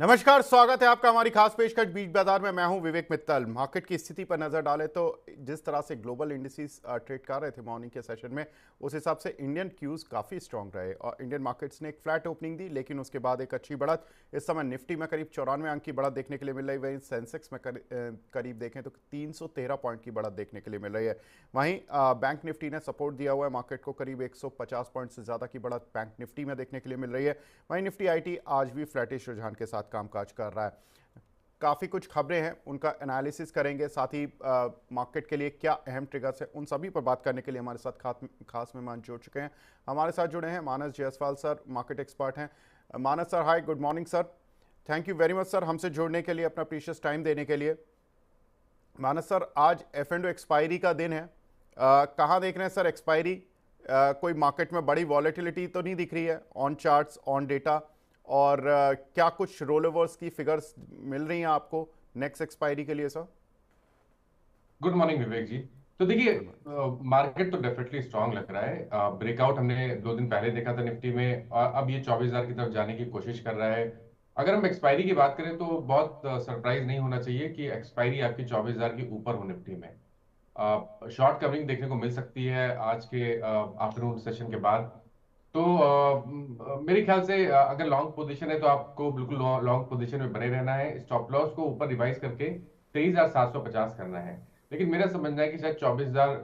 नमस्कार, स्वागत है आपका हमारी खास पेशकश बीच बाजार में। मैं हूं विवेक मित्तल। मार्केट की स्थिति पर नजर डालें तो जिस तरह से ग्लोबल इंडिसेस ट्रेड कर रहे थे मॉर्निंग के सेशन में, उस हिसाब से इंडियन क्यूज काफ़ी स्ट्रांग रहे और इंडियन मार्केट्स ने एक फ्लैट ओपनिंग दी, लेकिन उसके बाद एक अच्छी बढ़त। इस समय निफ्टी में करीब 94 अंक की बढ़त देखने के लिए मिल रही है। वहीं सेंसेक्स में करीब देखें तो 313 पॉइंट की बढ़त देखने के लिए मिल रही है। वहीं बैंक निफ्टी ने सपोर्ट दिया हुआ है मार्केट को, करीब 150 पॉइंट से ज़्यादा की बढ़त बैंक निफ्टी में देखने के लिए मिल रही है। वहीं निफ्टी आईटी आज भी फ्लैटिश रुझान के साथ कामकाज कर रहा है। काफ़ी कुछ खबरें हैं, उनका एनालिसिस करेंगे, साथ ही मार्केट के लिए क्या अहम ट्रिगर्स है, उन सभी पर बात करने के लिए हमारे साथ खास मेहमान जुड़ चुके हैं। हमारे साथ जुड़े हैं Manas Jaiswal sir, market expert हैं। Manas sir, hi, good morning sir. Thank you very much sir हमसे जुड़ने के लिए, अपना प्रीशियस टाइम देने के लिए। मानस सर, आज एफ एंड एक्सपायरी का दिन है, कहाँ देख रहे हैं सर एक्सपायरी? कोई मार्केट में बड़ी वॉलेटिलिटी तो नहीं दिख रही है ऑन चार्ट्स, ऑन डेटा? और क्या कुछ रोल ओवर्स की फिगर्स मिल रही हैं आपको नेक्स्ट एक्सपायरी के लिए सर? गुड मॉर्निंग विवेक जी। तो देखिए, गुड मॉर्निंग। मार्केट तो डेफिनेटली स्ट्रांग लग रहा है। ब्रेकआउट हमने 2 दिन पहले देखा था निफ्टी में, और अब ये 24,000 की तरफ जाने की कोशिश कर रहा है। अगर हम एक्सपायरी की बात करें तो बहुत सरप्राइज नहीं होना चाहिए कि एक्सपायरी आपकी 24,000 के ऊपर हो निफ्टी में। शॉर्ट कवरिंग देखने को मिल सकती है आज के आफ्टरनून सेशन के बाद। तो मेरे ख्याल से अगर लॉन्ग पोजीशन है तो आपको बिल्कुल लॉन्ग पोजीशन में बने रहना है। स्टॉप लॉस को ऊपर रिवाइज करके 23,750 करना है। लेकिन मेरा समझना है कि शायद 24,000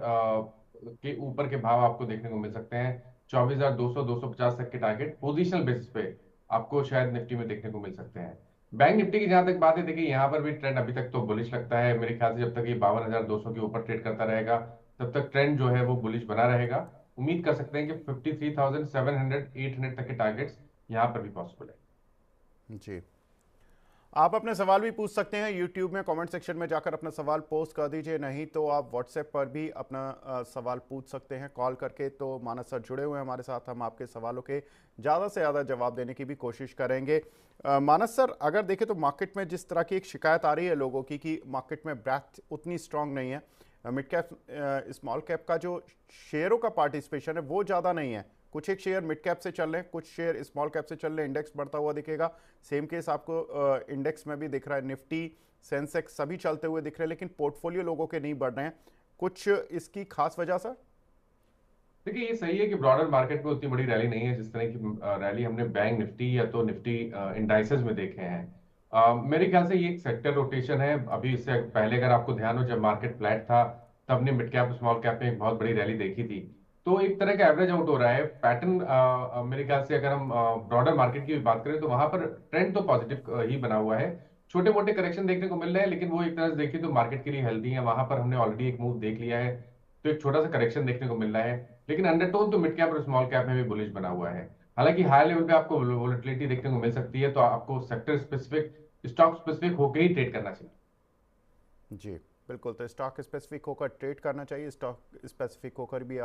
के ऊपर के भाव आपको देखने को मिल सकते हैं। 24,200 250 तक के टारगेट पोजिशनल बेसिस पे आपको शायद निफ्टी में देखने को मिल सकते हैं। बैंक निफ्टी की जहां तक बात है, देखिए यहाँ पर भी ट्रेंड अभी तक तो बुलिश लगता है। मेरे ख्याल से जब तक ये 52,200 के ऊपर ट्रेड करता रहेगा तब तक ट्रेंड जो है वो बुलिश बना रहेगा। उम्मीद कर सकते हैं कि 53,700 800 तक के टारगेट्स यहाँ पर भी पॉसिबल है। जी, आप अपने सवाल भी पूछ सकते हैं यूट्यूब में, कमेंट सेक्शन में जाकर अपना सवाल पोस्ट कर दीजिए। नहीं तो आप व्हाट्सएप पर भी अपना सवाल पूछ सकते हैं कॉल करके। तो मानस सर जुड़े हुए हैं हमारे साथ, हम आपके सवालों के ज़्यादा से ज़्यादा जवाब देने की भी कोशिश करेंगे। मानस सर, अगर देखें तो मार्केट में जिस तरह की एक शिकायत आ रही है लोगों की कि मार्केट में ब्रेथ उतनी स्ट्रांग नहीं है, मिड कैप स्मॉल कैप का जो शेयरों का पार्टिसिपेशन है वो ज़्यादा नहीं है। कुछ एक शेयर मिड कैप से चल रहे हैं, कुछ शेयर स्मॉल कैप से चल रहे हैं, इंडेक्स बढ़ता हुआ दिखेगा। सेम केस आपको इंडेक्स में भी दिख रहा है, निफ्टी सेंसेक्स सभी चलते हुए दिख रहे हैं, लेकिन पोर्टफोलियो लोगों के नहीं बढ़ रहे हैं। कुछ इसकी खास वजह सर? देखिए, ये सही है कि ब्रॉडर मार्केट में उतनी बड़ी रैली नहीं है जिस तरह की रैली हमने बैंक निफ्टी या तो निफ्टी इंडाइसेस में देखे हैं। मेरे ख्याल से ये एक सेक्टर रोटेशन है। अभी इससे पहले अगर आपको ध्यान हो, जब मार्केट फ्लैट था तब हमने मिड कैप स्मॉल कैप में एक बहुत बड़ी रैली देखी थी। तो एक तरह का एवरेज आउट हो रहा है पैटर्न। मेरे ख्याल से अगर हम ब्रॉडर मार्केट की भी बात करें तो वहां पर ट्रेंड तो पॉजिटिव ही बना हुआ है। छोटे मोटे करेक्शन देखने को मिल रहे हैं, लेकिन वो एक तरह से देखिए तो मार्केट के लिए हेल्दी है। वहां पर हमने ऑलरेडी एक मूव देख लिया है, तो एक छोटा सा करेक्शन देखने को मिल रहा है। लेकिन अंडरटोन तो मिड कैप और स्मॉल कैप में भी बुलिश बना हुआ है। हालांकि हाई लेवल पे आपको वोलेटिलिटी देखने को मिल सकती है, तो आपको सेक्टर स्पेसिफिक, स्टॉक स्पेसिफिक होकर ही ट्रेड करना चाहिए। जी, बिल्कुल। तो स्टॉक स्पेसिफिक होकर ट्रेड करना चाहिए, स्टॉक स्पेसिफिक होकर भी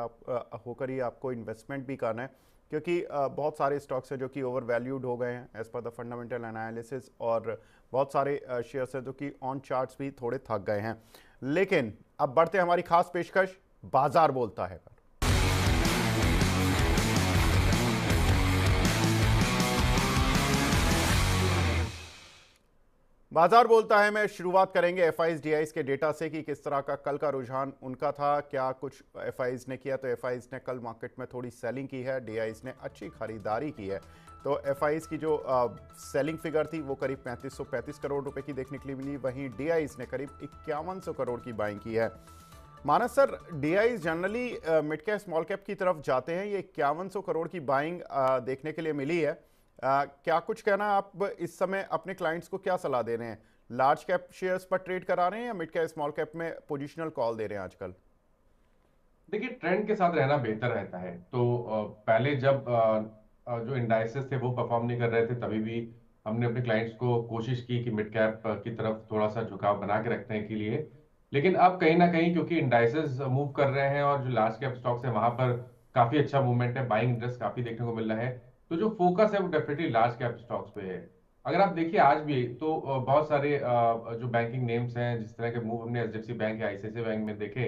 होकर ही आपको इन्वेस्टमेंट भी करना है, क्योंकि बहुत सारे स्टॉक्स हैं जो कि ओवर वैल्यूड हो गए हैं as per the fundamental analysis, और बहुत सारे शेयर्स हैं जो कि ऑन चार्ट्स भी थोड़े थक गए हैं। लेकिन अब बढ़ते हैं हमारी खास पेशकश, बाजार बोलता है। बाजार बोलता है में शुरुआत करेंगे एफआईज डीआईज के डेटा से कि किस तरह का कल का रुझान उनका था, क्या कुछ एफआईज ने किया। तो एफआईज ने कल मार्केट में थोड़ी सेलिंग की है, डीआईज ने अच्छी खरीदारी की है। तो एफआईज की जो सेलिंग फिगर थी वो करीब 3535 करोड़ रुपए की देखने के लिए मिली, वहीं डीआईज ने करीब 5100 करोड़ की बाइंग की है। Manas sir, DIIs generally mid cap small cap की तरफ जाते हैं, ये 5100 करोड़ की बाइंग देखने के लिए मिली है। क्या कुछ कहना है आप इस समय अपने क्लाइंट्स को, क्या सलाह दे रहे हैं? लार्ज कैप शेयर्स पर ट्रेड करा रहे हैं या मिड कैप स्मॉल कैप में पोजिशनल कॉल दे रहे हैं आजकल? देखिए, ट्रेंड के साथ रहना बेहतर रहता है। तो पहले जब जो इंडाइसेस थे वो परफॉर्म नहीं कर रहे थे, तभी भी हमने अपने क्लाइंट्स को कोशिश की कि मिड कैप की तरफ थोड़ा सा झुकाव बना के रखने के लिए। लेकिन अब कहीं ना कहीं क्योंकि इंडाइसेस मूव कर रहे हैं और जो लार्ज कैप स्टॉक्स है वहां पर काफी अच्छा मूवमेंट है, बाइंग इंटरेस्ट काफी देखने को मिल रहा है। तो जो फोकस है वो डेफिनेटली लार्ज कैप स्टॉक्स पे है। अगर आप देखिए आज भी तो बहुत सारे जो बैंकिंग नेम्स हैं, जिस तरह के मूव हमने एचडीएफसी बैंक या आईसीआईसीआई बैंक में देखे,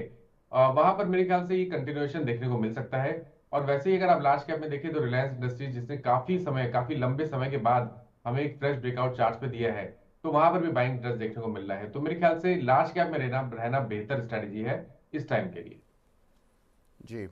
वहां पर मेरे ख्याल से ये कंटिन्यूएशन देखने को मिल सकता है। और वैसे ही अगर आप लार्ज कैप में देखें तो रिलायंस इंडस्ट्रीज, जिसने काफी समय, काफी लंबे समय के बाद हमें एक फ्रेश ब्रेकआउट चार्ट पे दिया है, तो वहां पर भी बाइंग इंटरेस्ट देखने को मिल रहा है। तो मेरे ख्याल से लार्ज कैप में रहना रहना बेहतर स्ट्रेटेजी है इस टाइम के लिए। जी।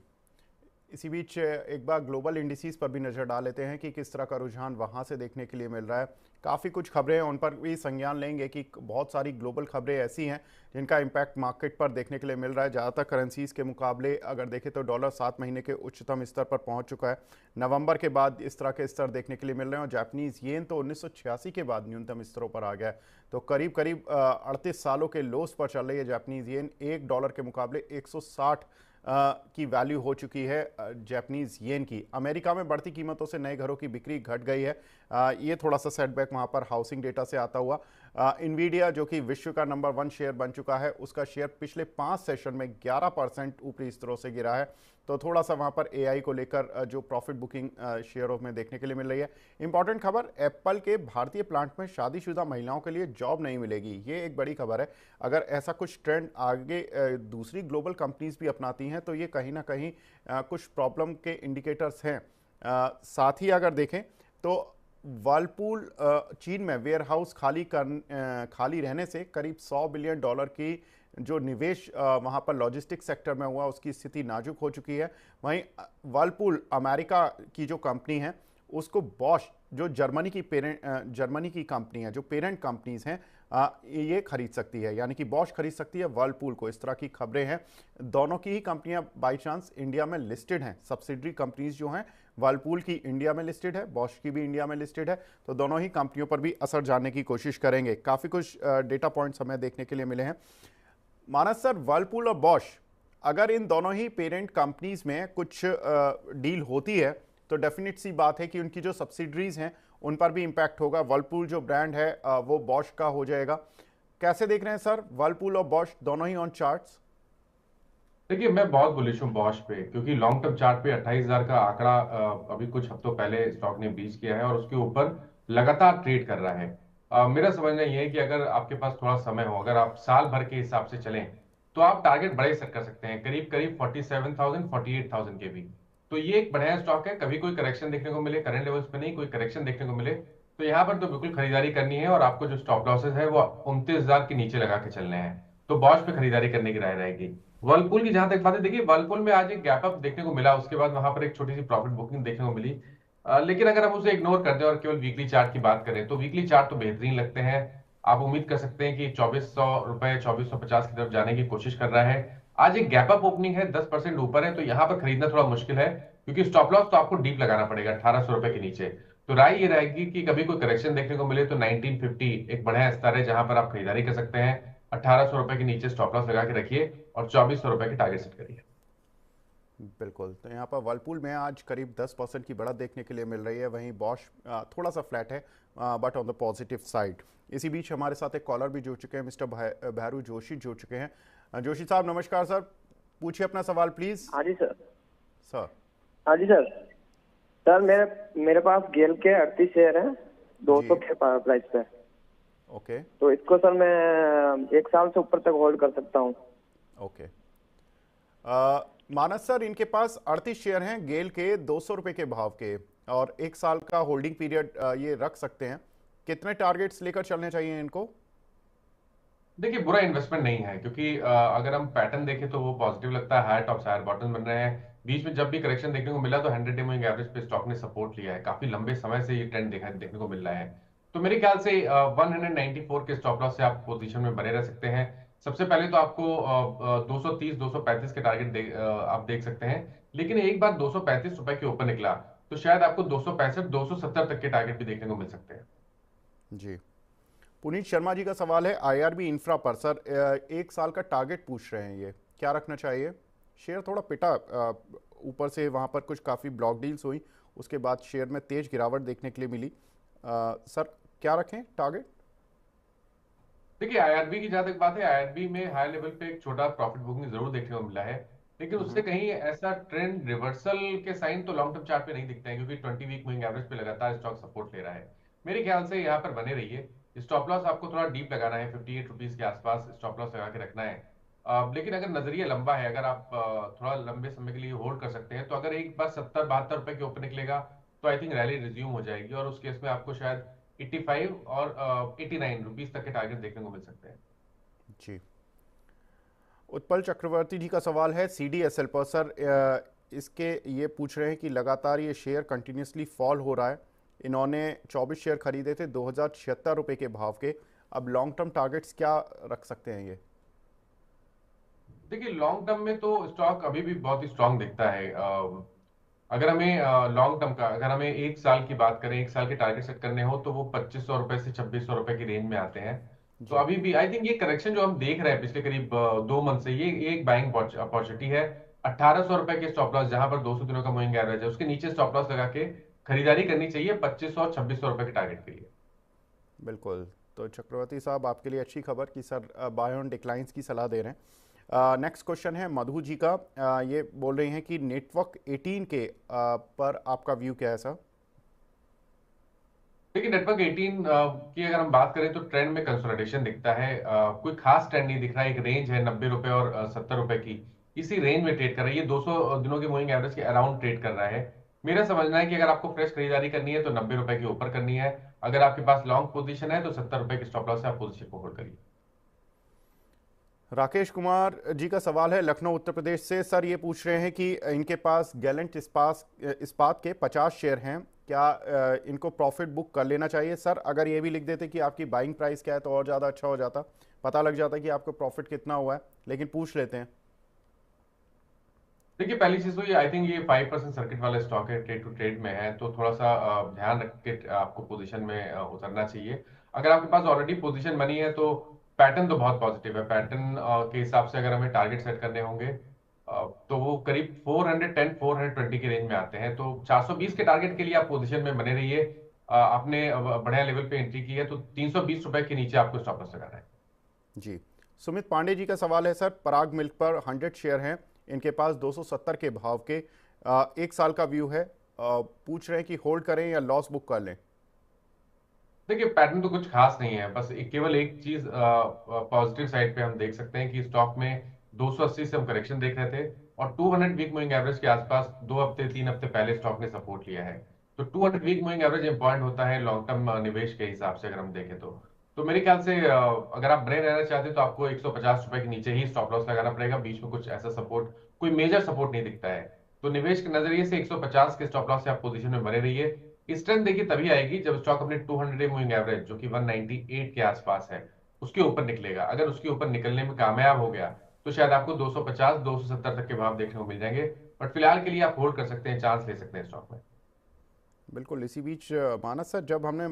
इसी बीच एक बार ग्लोबल इंडिसेस पर भी नज़र डाल लेते हैं कि किस तरह का रुझान वहाँ से देखने के लिए मिल रहा है। काफ़ी कुछ खबरें हैं, उन पर भी संज्ञान लेंगे कि बहुत सारी ग्लोबल खबरें ऐसी हैं जिनका इम्पैक्ट मार्केट पर देखने के लिए मिल रहा है। ज़्यादातर करेंसीज के मुकाबले अगर देखें तो डॉलर 7 महीने के उच्चतम स्तर पर पहुंच चुका है। नवंबर के बाद इस तरह के स्तर देखने के लिए मिल रहे हैं और जापानीज़ येन तो 1986 के बाद न्यूनतम स्तरों पर आ गया है। तो करीब करीब 38 सालों के लोस पर चल रही है जापानीज़ येन। $1 के मुकाबले 160 की वैल्यू हो चुकी है जापानीज येन की। अमेरिका में बढ़ती कीमतों से नए घरों की बिक्री घट गई है। ये थोड़ा सा सेटबैक वहाँ पर हाउसिंग डेटा से आता हुआ। इन्वीडिया जो कि विश्व का नंबर 1 शेयर बन चुका है, उसका शेयर पिछले 5 सेशन में 11% ऊपरी स्तरों से गिरा है। तो थोड़ा सा वहाँ पर एआई को लेकर जो प्रॉफिट बुकिंग शेयरों में देखने के लिए मिल रही है। इंपॉर्टेंट खबर, एप्पल के भारतीय प्लांट में शादीशुदा महिलाओं के लिए जॉब नहीं मिलेगी, ये एक बड़ी खबर है। अगर ऐसा कुछ ट्रेंड आगे दूसरी ग्लोबल कंपनीज भी अपनाती हैं तो ये कहीं ना कहीं कुछ प्रॉब्लम के इंडिकेटर्स हैं। साथ ही अगर देखें तो वर्लपूल चीन में वेयरहाउस खाली रहने से करीब $100 बिलियन की जो निवेश वहाँ पर लॉजिस्टिक्स सेक्टर में हुआ, उसकी स्थिति नाजुक हो चुकी है। वहीं वर्लपूल अमेरिका की जो कंपनी है, उसको बॉश जो जर्मनी की कंपनी है, जो पेरेंट कंपनीज हैं, ये खरीद सकती है, यानी कि बॉश खरीद सकती है वर्लपूल को। इस तरह की खबरें हैं। दोनों की ही कंपनियां बाई चांस इंडिया में लिस्टेड हैं। सब्सिडरी कंपनीज जो हैं, वर्लपूल की इंडिया में लिस्टेड है, बॉश की भी इंडिया में लिस्टेड है। तो दोनों ही कंपनियों पर भी असर जानने की कोशिश करेंगे। काफ़ी कुछ डेटा पॉइंट्स हमें देखने के लिए मिले हैं। मानस सर, वर्लपूल और बॉश, अगर इन दोनों ही पेरेंट कंपनीज में कुछ डील होती है तो डेफिनेट सी बात है कि उनकी जो सब्सिडरीज हैं उन पर भी इंपैक्ट होगा। वर्लपूल जो ब्रांड है वो बॉश का हो जाएगा। कैसे देख रहे हैं सर, वर्लपूल और बॉश दोनों ही ऑन चार्ट्स? देखिए, मैं बहुत बुलिश हूँ बॉश पे, क्योंकि लॉन्ग टर्म चार्ट पे 28,000 का आंकड़ा अभी कुछ हफ्तों पहले स्टॉक ने ब्रीच किया है और उसके ऊपर लगातार ट्रेड कर रहा है। मेरा समझना ये है कि अगर आपके पास थोड़ा समय हो, अगर आप साल भर के हिसाब से चलें, तो आप टारगेट बड़े सेट कर सकते हैं, करीब करीब 47,000 48,000 के भी। तो ये एक बढ़िया स्टॉक है। कभी कोई करेक्शन देखने को मिले, करंट लेवल्स पे नहीं, कोई करेक्शन देखने को मिले, तो यहाँ पर तो बिल्कुल खरीदारी करनी है और आपको जो स्टॉप लॉसेस है वो 29,000 के नीचे लगा के चलने हैं। तो बॉश पे खरीदारी करने की राय रहेगी। वर्लपूल की जहां तक बात है, देखिए वर्लपूल में आज एक गैप अप देखने को मिला, उसके बाद वहां पर एक छोटी सी प्रॉफिट बुकिंग देखने को मिली। लेकिन अगर हम उसे इग्नोर कर दें और केवल वीकली चार्ट की बात करें, तो वीकली चार्ट तो बेहतरीन लगते हैं। आप उम्मीद कर सकते हैं कि 2400 रुपए 2450 की तरफ जाने की कोशिश कर रहा है। आज एक गैप अप ओपनिंग है, 10% ऊपर है, तो यहाँ पर खरीदना थोड़ा मुश्किल है, क्योंकि स्टॉप लॉस तो आपको डीप लगाना पड़ेगा 1800 रुपए के नीचे। तो राय ये रहेगी कि कभी कोई करेक्शन देखने को मिले तो 1950 एक बढ़िया स्तर है जहां पर आप खरीदारी कर सकते हैं। 1800 रुपए के नीचे स्टॉप लॉस लगा के रखिए और 2400 रुपए की टारगेट सेट करिए। बिल्कुल। तो यहाँ पर वर्लपूल में आज करीब 10% की बढ़त देखने के लिए मिल रही है। वहीं बॉश थोड़ा सा फ्लैट है, but on the positive side. इसी बीच हमारे साथ एक कॉलर भी जुड़ चुके हैं, मिस्टर भैरू जोशी जुड़ चुके हैं। जोशी साहब नमस्कार सर, पूछिए अपना सवाल प्लीज। हाँ जी सर। सर। हाँ जी सर। सर मेरे पास गेल के 38 शेयर हैं, 200 के प्राइस पे। ओके। तो इसको सर मैं 1 साल से ऊपर तक होल्ड कर सकता हूँ। ओके। मानस सर, इनके पास 38 शेयर हैं गेल के 200 रुपए के भाव के, और 1 साल का होल्डिंग पीरियड ये रख सकते हैं। कितने टारगेट्स लेकर चलने चाहिए इनको? देखिए, बुरा इन्वेस्टमेंट नहीं है, क्योंकि अगर हम पैटर्न देखें तो वो पॉजिटिव लगता है। हायर टॉप्स हायर बॉटम बन रहे हैं। बीच में जब भी करेक्शन देखने को मिला तो 100 डे मूविंग एवरेज पे स्टॉक ने सपोर्ट लिया है। काफी लंबे समय से ये ट्रेंड देखने को मिल रहा है। तो मेरे ख्याल से 194 के स्टॉप लॉस से आप पोजीशन में बने रह सकते हैं। सबसे पहले तो आपको 230 235 के टारगेट आप देख सकते हैं। लेकिन एक बार 235 रुपए के ऊपर निकला तो शायद आपको 265 270 तक के टारगेट भी देखने को मिल सकते हैं। जी। पुनीत शर्मा जी का सवाल है आईआरबी इंफ्रा पर। सर, 1 साल का टारगेट पूछ रहे हैं, ये क्या रखना चाहिए? शेयर थोड़ा पिटा ऊपर से, वहाँ पर कुछ काफ़ी ब्लॉक डील्स हुई, उसके बाद शेयर में तेज गिरावट देखने के लिए मिली। सर क्या रखें टारगेट? देखिए, आईआरबी की जहां तक बात है, आईआरबी में हाई लेवल पे एक छोटा प्रॉफिट बुकिंग जरूर देखने को मिला है, लेकिन उससे कहीं ऐसा ट्रेंड रिवर्सल के साइन तो लॉन्ग टर्म चार्ट पे नहीं दिखते हैं, क्योंकि 20 वीक मूविंग एवरेज पे लगातार स्टॉक सपोर्ट ले रहा है। मेरे ख्याल से यहाँ पर बने रहिए। स्टॉप लॉस आपको थोड़ा डीप लगाना है, 58 रुपीज के आसपास स्टॉप लॉस लगा के रखना है। लेकिन अगर नजरिया लंबा है, अगर आप थोड़ा लंबे समय के लिए होल्ड कर सकते हैं, तो अगर एक बार 70 72 रुपए के ऊपर निकलेगा तो आई थिंक रैली रिज्यूम हो जाएगी, और उस केस में आपको शायद 85 और 89 रुपीस तक के टारगेट देखने को मिल सकते हैं। जी, उत्पल चक्रवर्ती जी का सवाल है CDSL पर सर। इसके ये पूछ रहे हैं कि लगातार ये शेयर कंटिन्यूसली फॉल हो रहा है। इन्होंने 24 शेयर खरीदे थे 2076 रुपये के भाव के। अब लॉन्ग टर्म टारगेट्स क्या रख सकते हैं ये? देखिए लॉन्ग टर्म में तो स्टॉक अभी भी बहुत ही स्ट्रांग दिखता है। अगर हमें लॉन्ग टर्म का, अगर हमें एक साल की बात करें, एक साल के टारगेट सेट करने हो, तो वो 2500 रुपए से 2600 रुपए की रेंज में आते हैं। तो जी, अभी भी आई थिंक ये करेक्शन जो हम देख रहे हैं पिछले करीब 2 मंथ से, ये एक बाइंग अपॉर्चुनिटी है। 1800 रुपए के स्टॉप लॉस, जहां पर 200 दिनों का मूविंग एवरेज है, उसके नीचे स्टॉप लॉस लगा के खरीदारी करनी चाहिए 2500 और 2600 रुपए के टारगेट के लिए। बिल्कुल। तो चक्रवर्ती साहब, आपके लिए अच्छी खबर कि सर बाय ऑन डिक्लाइंस की सलाह दे रहे हैं। नेक्स्ट क्वेश्चन है मधु जी का। ये बोल रही हैं कि नेटवर्क 18 के पर आपका व्यू क्या है सर? देखिए नेटवर्क 18 की अगर हम बात करें तो ट्रेंड में कंसोलिडेशन दिखता है। कोई खास ट्रेंड नहीं दिख रहा है। एक रेंज है 90 रुपए और 70 रुपए की, इसी रेंज में ट्रेड कर रही है। 200 दिनों के मूविंग एवरेज के अराउंड ट्रेड कर रहा है। मेरा समझना है कि अगर आपको फ्रेश खरीदारी करनी है तो 90 रुपए के ऊपर करनी है। अगर आपके पास लॉन्ग पोजीशन है तो 70 रुपए के स्टॉप लॉस से आप पोजीशन को होल्ड करिए। राकेश कुमार जी का सवाल है लखनऊ उत्तर प्रदेश से। सर ये पूछ रहे हैं कि इनके पास गैलेंट इस्पात के 50 शेयर हैं। क्या इनको प्रॉफिट बुक कर लेना चाहिए सर? अगर ये भी लिख देते कि आपकी बाइंग प्राइस क्या है तो और ज़्यादा अच्छा हो जाता, पता लग जाता कि आपको प्रॉफिट कितना हुआ है, लेकिन पूछ लेते हैं। देखिए पहली चीज तो ये, आई थिंक ये 5% सर्किट वाला स्टॉक है, ट्रेड टू ट्रेड में है, तो थोड़ा सा ध्यान रख के आपको पोजीशन में उतरना चाहिए। अगर आपके पास ऑलरेडी पोजीशन बनी है तो पैटर्न तो बहुत पॉजिटिव है। पैटर्न के हिसाब से अगर हमें टारगेट सेट करने होंगे तो वो करीब 410 420 के रेंज में आते हैं। तो 420 के टारगेट के लिए आप पोजीशन में बने रहिए। आपने बढ़िया लेवल पे एंट्री की है तो 320 रुपए के नीचे आपको स्टॉप लॉस लगाना है। जी, सुमित पांडे जी का सवाल है सर। पराग मिल्क पर 100 शेयर हैं इनके पास 270 के भाव के। एक साल का व्यू है। पूछ रहे हैं कि होल्ड करें या लॉस बुक कर लें? देखिए पैटर्न तो कुछ खास नहीं है, बस केवल एक चीज पॉजिटिव साइड पे हम देख सकते हैं कि स्टॉक में 280 से हम करेक्शन देख रहे थे और 200 वीक मूविंग एवरेज के आसपास 2 हफ्ते 3 हफ्ते पहले स्टॉक ने सपोर्ट लिया है। तो 200 वीक मूविंग एवरेज इंपॉर्टेंट होता है लॉन्ग टर्म निवेश के हिसाब से अगर हम देखें तो मेरे ख्याल से अगर आप बने रहना चाहते हैं तो आपको 150 रुपए के नीचे ही स्टॉप लॉस लगाना पड़ेगा। बीच में कुछ ऐसा सपोर्ट, कोई मेजर सपोर्ट नहीं दिखता है। तो निवेश के नजरिए से 150 के स्टॉप लॉस से आप पोजीशन में बने रहिए। स्ट्रेंथ देखिए तभी आएगी जब स्टॉक अपने 200 डे मूविंग एवरेज जो कि 198 के आसपास है उसके ऊपर निकलेगा। अगर उसके ऊपर निकलने में कामयाब हो गया तो शायद आपको 250 270 तक के भाव देखने को मिल जाएंगे। बट फिलहाल के लिए आप होल्ड कर सकते हैं, चांस ले सकते हैं स्टॉक में। बिल्कुल। इसी बीच मानस सर, जब हमने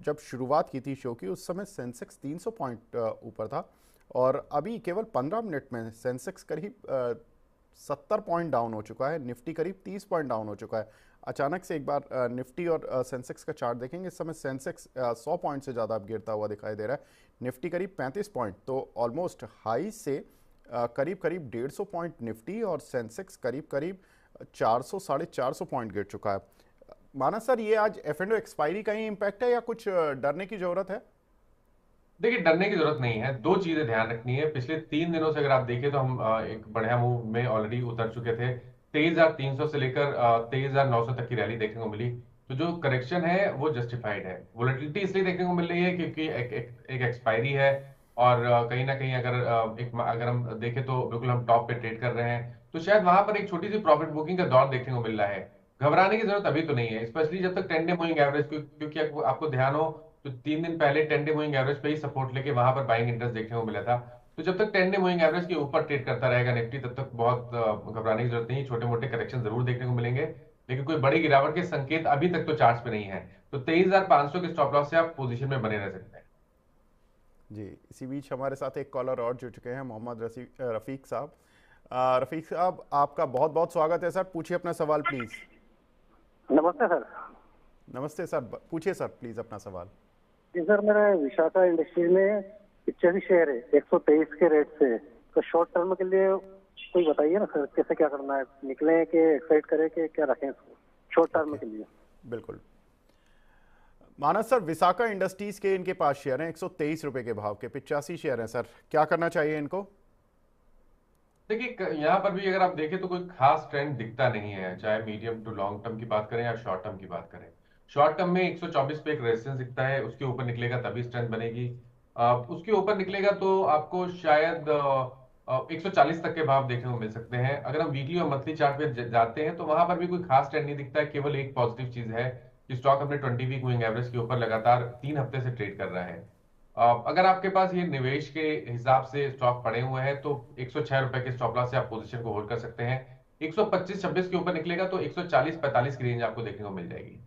जब शुरुआत की थी शो की, उस समय सेंसेक्स 300 पॉइंट ऊपर था और अभी केवल 15 मिनट में सेंसेक्स करीब 70 पॉइंट डाउन हो चुका है, निफ्टी करीब 30 पॉइंट डाउन हो चुका है। अचानक से एक बार निफ्टी और सेंसेक्स का चार्ट देखेंगे। इस समय सेंसेक्स 100 पॉइंट से ज़्यादा अब गिरता हुआ दिखाई दे रहा है, निफ्टी करीब 35 पॉइंट। तो ऑलमोस्ट हाई से करीब करीब 150 पॉइंट निफ्टी और सेंसेक्स करीब करीब 400 450 पॉइंट गिर चुका है। मानस सर, ये आज F&O एक्सपायरी का ही इम्पैक्ट है या कुछ डरने की जरूरत है? देखिए डरने की जरूरत नहीं है। दो चीजें ध्यान रखनी है। पिछले 3 दिनों से अगर आप देखें तो हम एक बढ़िया मूव में ऑलरेडी उतर चुके थे। 23,300 से लेकर 23,900 तक की रैली देखने को मिली। तो जो करेक्शन है वो जस्टिफाइड है। वोलेटिलिटी इसलिए देखने को मिल रही है क्योंकि एक एक्सपायरी है और कहीं ना कहीं अगर हम देखें तो बिल्कुल हम टॉप पे ट्रेड कर रहे हैं, तो शायद वहां पर एक छोटी सी प्रॉफिट बुकिंग का दौर देखने को मिल रहा है। घबराने की जरूरत अभी तो नहीं है, स्पेशली जब तक 10 डे मूविंग एवरेज, क्योंकि आपको ध्यान हो तो 3 दिन पहले 10 डे मूविंग एवरेज पे ही सपोर्ट लेके वहां पर बाइंग इंटरेस्ट देखने को मिला था। तो जब तक 10 डे मूविंग एवरेज के ऊपर ट्रेड करता रहेगा निफ्टी, तब तक बहुत घबराने की जरूरत नहीं। छोटे मोटे करेक्शन जरूर देखने को मिलेंगे, लेकिन कोई बड़ी गिरावट के संकेत अभी तक तो चार्ट्स पे नहीं है। तो 23,500 के स्टॉप लॉस से आप पोजीशन में बने रह सकते हैं। जी, इसी बीच हमारे साथ एक कॉलर और जुड़ चुके हैं, मोहम्मद रफ़ीक साहब। रफ़ीक साहब, आपका बहुत बहुत स्वागत है सर। पूछिए अपना सवाल प्लीज़। नमस्ते सर। नमस्ते सर, पूछिए सर प्लीज़ अपना सवाल। जी सर, मेरा विशाखा इंडस्ट्रीज में 85 शेयर है 123 के रेट से। तो शॉर्ट टर्म के लिए कोई बताइए ना सर, कैसे क्या करना है? निकलें कि एक्साइड करें कि क्या रखें इसको शॉर्ट टर्म के लिए? बिल्कुल। मानस सर, विशाखा इंडस्ट्रीज के इनके पास शेयर हैं 123 रुपए के भाव के, 85 शेयर हैं सर। क्या करना चाहिए इनको? देखिए यहाँ पर भी अगर आप देखें तो कोई खास ट्रेंड दिखता नहीं है, चाहे मीडियम टू लॉन्ग टर्म की बात करें या शॉर्ट टर्म की बात करें। शॉर्ट टर्म में 124 पे एक रेजिस्टेंस दिखता है, उसके ऊपर निकलेगा तभी स्ट्रेंथ बनेगी। उसके ऊपर निकलेगा तो आपको शायद 140 तक के भाव देखने को मिल सकते हैं। अगर हम वीकली और मंथली चार्ट पे जाते हैं तो वहां पर भी कोई खास ट्रेंड नहीं दिखता है। केवल एक पॉजिटिव चीज है कि स्टॉक अपने 20 वीक मूविंग एवरेज के ऊपर लगातार 3 हफ्ते से ट्रेड कर रहा है। अगर आपके पास ये निवेश के हिसाब से स्टॉक पड़े हुए हैं तो 106 रुपए के स्टॉप लॉस से आप पोजीशन को होल्ड कर सकते हैं। 125-26 के ऊपर निकलेगा तो 140-45 की रेंज आपको देखने को मिल जाएगी।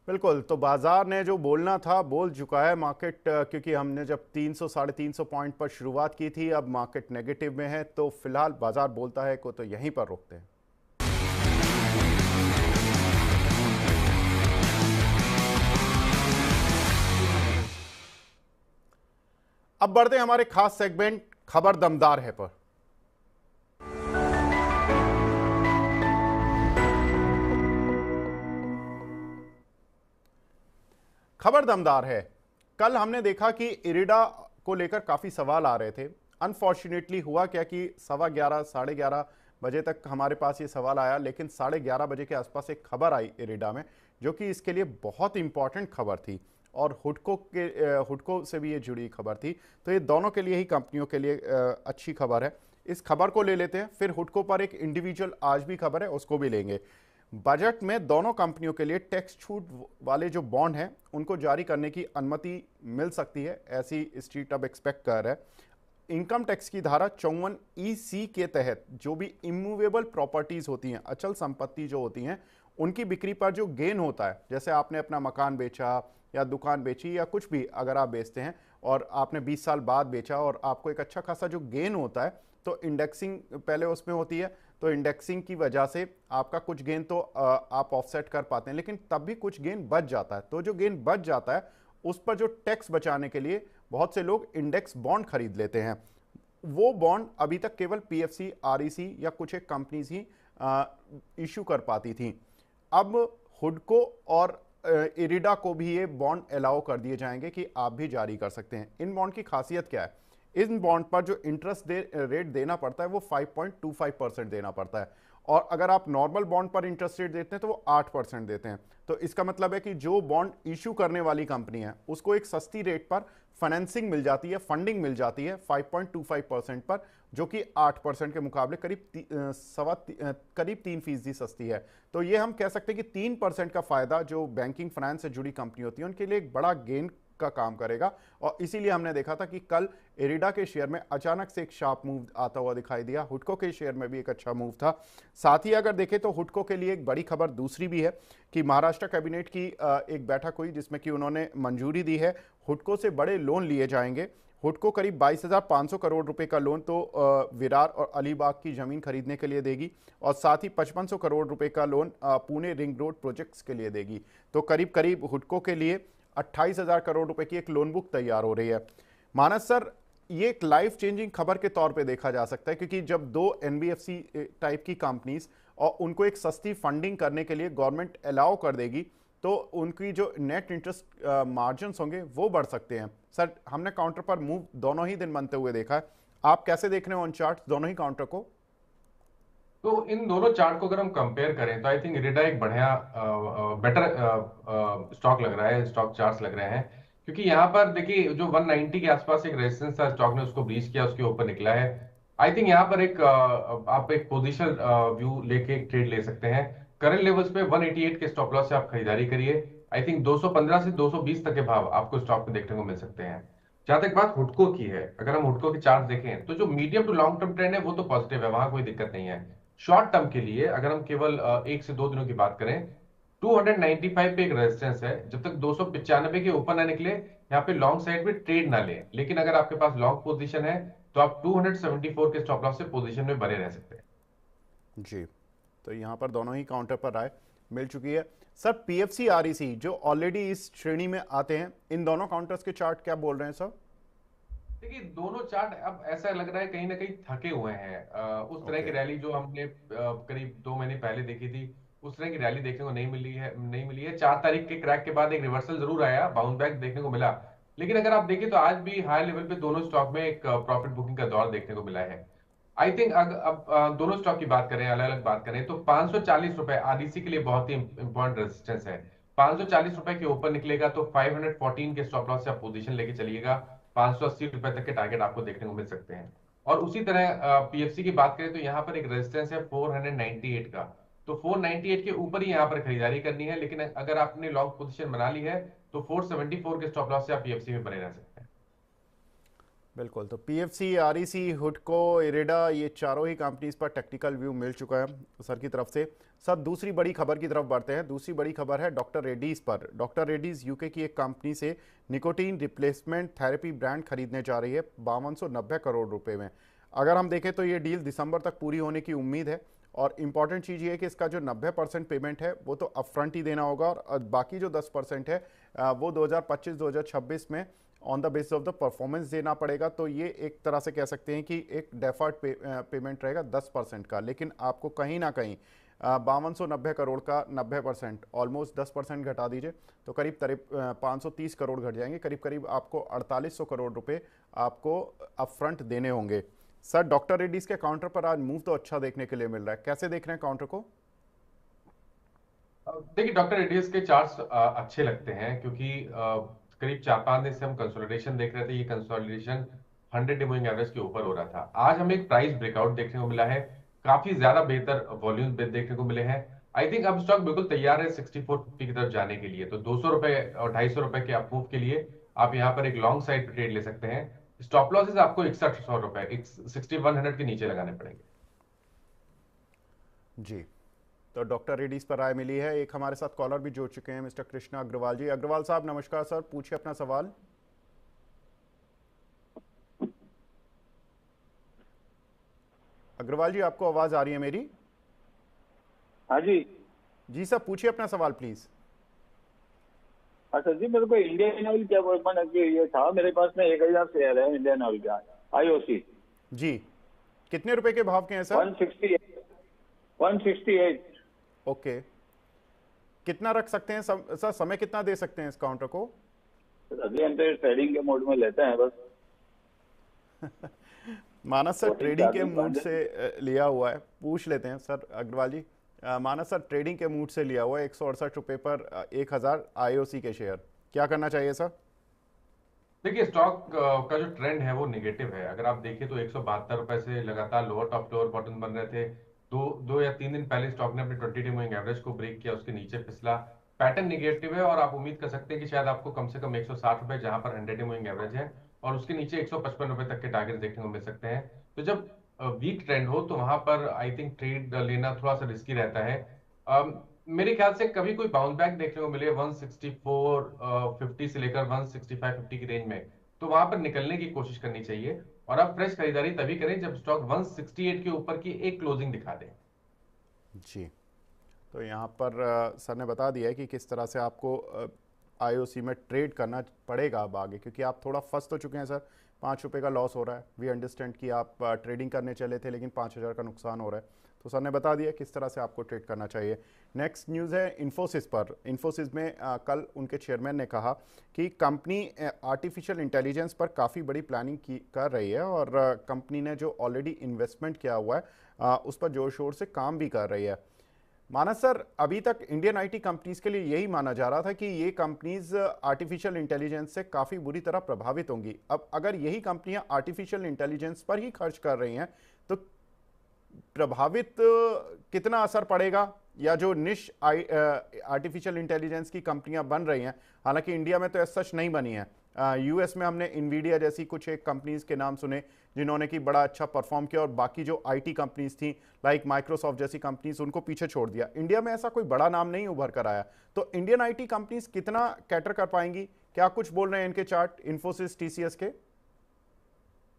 बिल्कुल, तो बाजार ने जो बोलना था बोल चुका है मार्केट, क्योंकि हमने जब 300 साढ़े 300 पॉइंट पर शुरुआत की थी, अब मार्केट नेगेटिव में है, तो फिलहाल बाजार बोलता है को तो यहीं पर रोकते हैं। अब बढ़ते हैं हमारे खास सेगमेंट खबर दमदार है पर। खबर दमदार है। कल हमने देखा कि इरिडा को लेकर काफी सवाल आ रहे थे। अनफॉर्चुनेटली हुआ क्या कि 11:15 साढ़े 11 बजे तक हमारे पास ये सवाल आया, लेकिन 11:30 बजे के आसपास एक खबर आई इरिडा में, जो कि इसके लिए बहुत इंपॉर्टेंट खबर थी और हुडको से भी ये जुड़ी खबर थी। तो ये दोनों के लिए ही, कंपनियों के लिए अच्छी खबर है। इस खबर को ले लेते हैं, फिर हुडको पर एक इंडिविजुअल आज भी खबर है, उसको भी लेंगे। बजट में दोनों कंपनियों के लिए टैक्स छूट वाले जो बॉन्ड हैं उनको जारी करने की अनुमति मिल सकती है, ऐसी स्ट्रीट अब एक्सपेक्ट कर रहा है। इनकम टैक्स की धारा 54EC के तहत जो भी इमूवेबल प्रॉपर्टीज होती हैं, अचल संपत्ति जो होती हैं, उनकी बिक्री पर जो गेन होता है, जैसे आपने अपना मकान बेचा या दुकान बेची या कुछ भी अगर आप बेचते हैं और आपने 20 साल बाद बेचा और आपको एक अच्छा खासा जो गेन होता है, तो इंडेक्सिंग पहले उसमें होती है, तो इंडेक्सिंग की वजह से आपका कुछ गेन तो आप ऑफसेट कर पाते हैं, लेकिन तब भी कुछ गेन बच जाता है। तो जो गेन बच जाता है उस पर जो टैक्स बचाने के लिए बहुत से लोग इंडेक्स बॉन्ड खरीद लेते हैं। वो बॉन्ड अभी तक केवल पीएफसी, आरईसी या कुछ एक कंपनीज ही इशू कर पाती थी। अब हुडको और इरिडा को भी ये बॉन्ड अलाउ कर दिए जाएंगे कि आप भी जारी कर सकते हैं। इन बॉन्ड की खासियत क्या है? इन बॉन्ड पर जो इंटरेस्ट रेट देना पड़ता है वो 5.25% देना पड़ता है, और अगर आप नॉर्मल बॉन्ड पर इंटरेस्ट रेट देते हैं तो वो 8% देते हैं। तो इसका मतलब है कि जो बॉन्ड इशू करने वाली कंपनी है उसको एक सस्ती रेट पर फाइनेंसिंग मिल जाती है, फंडिंग मिल जाती है 5.25% पर, जो कि 8% के मुकाबले करीब 3% सस्ती है। तो ये हम कह सकते हैं कि 3% का फायदा जो बैंकिंग फाइनेंस से जुड़ी कंपनी होती है उनके लिए एक बड़ा गेन का काम करेगा। और इसीलिए हमने देखा था कि कल इरिडा के शेयर में अचानक से एक शार्प मूव आता हुआ दिखाई दिया। हुडको के शेयर में भी एक अच्छा मूव था। साथ ही अगर देखें तो हुडको के लिए एक बड़ी खबर दूसरी भी है कि महाराष्ट्र कैबिनेट की एक बैठक हुई जिसमें कि उन्होंने मंजूरी दी है हुडको से बड़े लोन लिए जाएंगे। हुडको करीब 22,500 करोड़ रुपए का लोन तो विरार और अलीबाग की जमीन खरीदने के लिए देगी, और साथ ही 5500 करोड़ रुपए का loan Pune ring road projects के लिए देगी। तो करीब करीब हुडको के लिए 28,000 करोड़ रुपए की एक लोन बुक तैयार हो रही है। मानस सर, ये एक लाइफ चेंजिंग खबर के तौर पे देखा जा सकता है, क्योंकि जब दो एनबीएफसी टाइप की कंपनीज और उनको एक सस्ती फंडिंग करने के लिए गवर्नमेंट अलाउ कर देगी तो उनकी जो नेट इंटरेस्ट मार्जिन होंगे वो बढ़ सकते हैं। सर, हमने काउंटर पर मूव दोनों ही दिन बनते हुए देखा है, आप कैसे देख रहे हो ऑन चार्ट दोनों ही काउंटर को? तो इन दोनों चार्ट को अगर हम कंपेयर करें तो आई थिंक इरिडा एक बढ़िया बेटर स्टॉक लग रहा है, स्टॉक चार्ट्स लग रहे हैं, क्योंकि यहाँ पर देखिए जो 190 के आसपास एक रेजिस्टेंस था, स्टॉक ने उसको ब्रीच किया, उसके ऊपर निकला है। आई थिंक यहाँ पर एक आप एक पोजिशन व्यू लेके एक ट्रेड ले सकते हैं। करंट लेवल्स पे 188 के स्टॉप लॉस से आप खरीदारी करिए। आई थिंक 215 से 220 तक के भाव आपको स्टॉक में देखने को मिल सकते हैं। जहां तक बात हुडको की है, अगर हम हुडको के चार्ट देखें तो जो medium to long term trend है वो तो पॉजिटिव है, वहां कोई दिक्कत नहीं है। शॉर्ट टर्म के लिए अगर हम केवल 1 से 2 दिनों की बात करें, 295 पे एक रेजिस्टेंस है, जब तक 295 के ऊपर ना निकले यहाँ पे लॉन्ग साइड पे ट्रेड ना लें। लेकिन अगर आपके पास लॉन्ग पोजीशन है तो आप 274 के स्टॉप लॉस से पोजीशन में बने रह सकते हैं। जी, तो यहाँ पर दोनों ही काउंटर पर राय मिल चुकी है। सर, पीएफसी, आरईसी जो ऑलरेडी इस श्रेणी में आते हैं, इन दोनों काउंटर्स के चार्ट क्या बोल रहे हैं सर? देखिए दोनों चार्ट अब ऐसा लग रहा है कहीं ना कहीं थके हुए हैं। उस तरह की रैली जो हमने करीब 2 महीने पहले देखी थी, उस तरह की रैली देखने को नहीं मिली है। 4 तारीख के क्रैक के बाद एक रिवर्सल जरूर आया, बाउंस बैक देखने को मिला, लेकिन अगर आप देखें तो आज भी हाई लेवल पे दोनों स्टॉक में एक प्रॉफिट बुकिंग का दौर देखने को मिला है। आई थिंक अब दोनों स्टॉक की बात करें, अलग अलग बात करें, तो 540 रुपए आरईसी के लिए बहुत ही इंपॉर्टेंट रेजिस्टेंस है। 540 रुपए के ऊपर निकलेगा तो 514 के स्टॉप लॉस से आप पोजीशन लेके चलिएगा। 580 रुपए तक के टारगेट आपको देखने को मिल सकते हैं। और उसी तरह पीएफसी की बात करें तो यहाँ पर एक रेजिस्टेंस है 498 का। तो 498 के ऊपर ही यहाँ पर खरीदारी करनी है, लेकिन अगर आपने लॉन्ग पोजीशन बना ली है तो 474 के स्टॉप लॉस से आप पीएफसी में बने रह सकते हैं। बिल्कुल, तो पीएफसी, आरईसी, हुडको, इरेडा, ये चारों ही कंपनीज पर टेक्निकल व्यू मिल चुका है सर की तरफ से। सर दूसरी बड़ी खबर की तरफ बढ़ते हैं। दूसरी बड़ी खबर है डॉक्टर रेड्डीज पर। डॉक्टर रेड्डीज यूके की एक कंपनी से निकोटीन रिप्लेसमेंट थेरेपी ब्रांड खरीदने जा रही है 5290 करोड़ रुपए में। अगर हम देखें तो ये डील दिसंबर तक पूरी होने की उम्मीद है। और इम्पॉर्टेंट चीज़ ये है कि इसका जो 90% पेमेंट है वो तो अपफ्रंट ही देना होगा, और बाकी जो 10% है वो 2025-2026 में on the basis of the performance देना पड़ेगा। तो ये एक तरह से कह सकते हैं कि एक डेफर्ड पेमेंट रहेगा 10% का, लेकिन आपको कहीं ना कहीं 5290 करोड़ का 90%, ऑलमोस्ट 10% घटा दीजिए तो करीब 530 करोड़ घट जाएंगे। करीब करीब आपको 4800 करोड़ रुपए आपको अपफ्रंट देने होंगे। सर डॉक्टर रेड्डीज के काउंटर पर आज मूव तो अच्छा देखने के लिए मिल रहा है, कैसे देख रहे हैं काउंटर को? देखिए, डॉक्टर रेड्डीज के चार्ट्स अच्छे लगते हैं, क्योंकि करीब 4-5 दिन से हम कंसोलिडेशन देख रहे थे। ये कंसोलिडेशन 100 मूविंग एवरेज के ऊपर हो रहा था। आज हमें एक प्राइस ब्रेकआउट देखने को मिला है, काफी ज्यादा बेहतर वॉल्यूम देखने को मिले हैं। आई थिंक अब स्टॉक बिल्कुल तैयार है 6450 की तरफ जाने के लिए। तो 200 रुपए और 250 रुपए के अपमूव के लिए आप यहाँ पर एक लॉन्ग साइड ट्रेड ले सकते हैं। स्टॉप लॉसेस आपको 6100 रुपए 6100 के नीचे लगाने पड़ेंगे। जी, तो डॉक्टर रेड्डीज पर राय मिली है। एक हमारे साथ कॉलर भी जुड़ चुके हैं, मिस्टर कृष्णा अग्रवाल जी। अग्रवाल साहब नमस्कार सर, पूछिए अपना सवाल। अग्रवाल जी आपको आवाज आ रही है मेरी? हाँ जी। जी सर पूछिए अपना सवाल प्लीज। अच्छा जी, मेरे को इंडियन ऑयल क्या मैंने ये था, मेरे पास में 1000 शेयर है इंडियन ऑयल का, आईओसी। जी, कितने रुपए के भाव के हैं सर? 168। ओके, कितना रख सकते हैं सर, समय कितना दे सकते हैं इस काउंटर को? अभी हम तो ट्रेडिंग के मोड में लेते हैं बस। मानस सर ट्रेडिंग के मूड से लिया हुआ है, पूछ लेते हैं सर अग्रवाल जी। मानस सर ट्रेडिंग के मूड से लिया हुआ है 168 रुपए पर 1000 आईओसी के शेयर, क्या करना चाहिए सर? देखिए, स्टॉक का जो ट्रेंड है वो नेगेटिव है। अगर आप देखिए तो 172 रुपए से लगातार लोअर टॉप लोअर बॉटम बन रहे थे। दो या 3 दिन पहले स्टॉक ने अपने 20 मूविंग एवरेज को ब्रेक किया, उसके नीचे फिसला। पैटर्न नेगेटिव है और आप उम्मीद कर सकते हैं कि शायद आपको कम से कम 160 रुपए, जहां पर 100 मूविंग एवरेज है, और उसके नीचे 155 रुपए तक के टारगेट देखने को मिल सकते हैं। तो जब वीक ट्रेंड हो तो वहां पर आई थिंक ट्रेड लेना थोड़ा सा रिस्की रहता है। मेरे ख्याल से कभी कोई बाउंस बैक देखने को मिले 164.50 से लेकर 165.50 की रेंज में, तो वहां पर निकलने की कोशिश करनी चाहिए। और आप फ्रेश खरीदारी तभी करें जब स्टॉक 168 के ऊपर की एक क्लोजिंग दिखा दे। जी, तो यहाँ पर सर ने बता दिया है कि किस तरह से आपको आईओसी में ट्रेड करना पड़ेगा अब आगे, क्योंकि आप थोड़ा फंस तो चुके हैं सर। 5 रुपये का लॉस हो रहा है, वी अंडरस्टैंड कि आप ट्रेडिंग करने चले थे लेकिन 5000 का नुकसान हो रहा है। तो सर ने बता दिया किस तरह से आपको ट्रेड करना चाहिए। नेक्स्ट न्यूज़ है इन्फोसिस पर। इन्फोसिस में कल उनके चेयरमैन ने कहा कि कंपनी आर्टिफिशियल इंटेलिजेंस पर काफ़ी बड़ी प्लानिंग कर रही है, और कंपनी ने जो ऑलरेडी इन्वेस्टमेंट किया हुआ है उस पर जोर शोर से काम भी कर रही है। मानस सर, अभी तक इंडियन आईटी कंपनीज के लिए यही माना जा रहा था कि ये कंपनीज आर्टिफिशियल इंटेलिजेंस से काफ़ी बुरी तरह प्रभावित होंगी। अब अगर यही कंपनियां आर्टिफिशियल इंटेलिजेंस पर ही खर्च कर रही हैं तो प्रभावित कितना असर पड़ेगा? या जो निश आर्टिफिशियल इंटेलिजेंस की कंपनियां बन रही हैं, हालांकि इंडिया में तो ऐसा सच नहीं बनी है, यूएस में हमने इन्वीडिया जैसी कुछ एक कंपनीज के नाम सुने जिन्होंने कि बड़ा अच्छा परफॉर्म किया, और बाकी जो आईटी कंपनीज थी लाइक माइक्रोसॉफ्ट जैसी कंपनीज उनको पीछे छोड़ दिया। इंडिया में ऐसा कोई बड़ा नाम नहीं उभर कर आया। तो इंडियन आईटी कंपनीज कितना कैटर कर पाएंगी? क्या कुछ बोल रहे हैं इनके चार्ट, इन्फोसिस, टीसीएस के?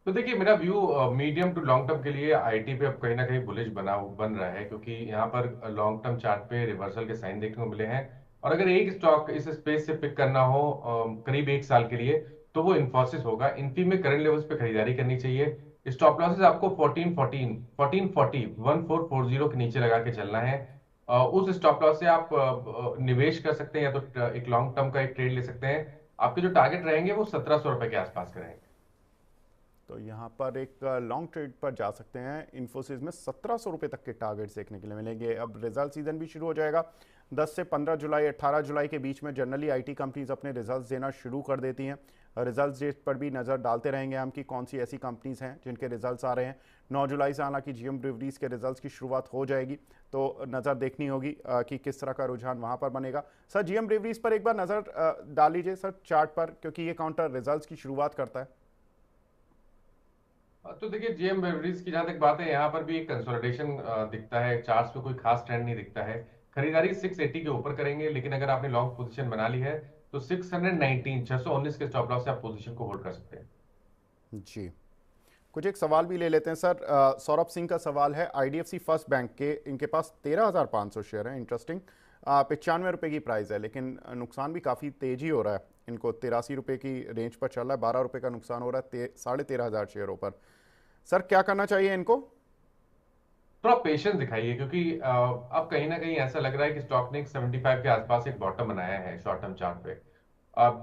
तो देखिए, मेरा view medium to long term के लिए आईटी पे अब कहीं ना कहीं बुलिश बन रहा है, क्योंकि यहाँ पर लॉन्ग टर्म चार्ट पे रिवर्सल के साइन देखने को मिले हैं। और अगर एक स्टॉक इस स्पेस से पिक करना हो करीब 1 साल के लिए, तो वो इन्फोसिस होगा। इन्फी में करंट लेवल्स पे खरीदारी करनी चाहिए। स्टॉप लॉसेस आपको 1440 के नीचे लगा के चलना है। उस स्टॉप लॉस से आप निवेश कर सकते हैं, या तो एक लॉन्ग टर्म का एक ट्रेड ले सकते हैं। आपके जो टारगेट रहेंगे वो 1700 रुपए के आसपास के रहेंगे। तो यहाँ पर एक लॉन्ग ट्रेड पर जा सकते हैं। इन्फोसिस में 1700 रुपये तक के टारगेट्स देखने के लिए मिलेंगे। अब रिजल्ट सीजन भी शुरू हो जाएगा 10 से 15 जुलाई 18 जुलाई के बीच में जनरली आईटी कंपनीज अपने रिजल्ट्स देना शुरू कर देती हैं। रिजल्ट्स डेट पर भी नज़र डालते रहेंगे हम कि कौन सी ऐसी कंपनीज हैं जिनके रिजल्ट्स आ रहे हैं। 9 जुलाई से हालांकि जीएम ब्रीवरीज के रिजल्ट्स की शुरुआत हो जाएगी, तो नज़र देखनी होगी कि किस तरह का रुझान वहाँ पर बनेगा। सर जीएम ब्रीवरीज पर एक बार नज़र डाल लीजिए सर चार्ट पर, क्योंकि ये काउंटर रिजल्ट्स की शुरुआत करता है। तो देखिए जीएम बेवरेज की जहां तक बात है, यहाँ पर भी एक कंसोलिडेशन दिखता है। चार्ट्स पे कोई खास ट्रेंड नहीं दिखता है। खरीदारी 680 के ऊपर करेंगे, लेकिन अगर आपने लॉन्ग पोजीशन बना ली है तो 619 के स्टॉप लॉस से आप पोजीशन को होल्ड कर सकते हैं। जी, कुछ एक सवाल भी ले लेते हैं सर। सौरभ सिंह का सवाल है आईडीएफसी फर्स्ट बैंक के, इनके पास 13,500 शेयर हैं। इंटरेस्टिंग, 95 रुपये की प्राइस है, लेकिन नुकसान भी काफ़ी तेजी हो रहा है। इनको 83 रुपये की रेंज पर चल रहा है, 12 रुपये का नुकसान हो रहा है 13,500 शेयरों पर। सर क्या करना चाहिए इनको? थोड़ा पेशेंस दिखाइए, क्योंकि अब कहीं ना कहीं ऐसा लग रहा है कि स्टॉक ने 75 के आसपास एक बॉटम बनाया है शॉर्ट टर्म चार्ट पे।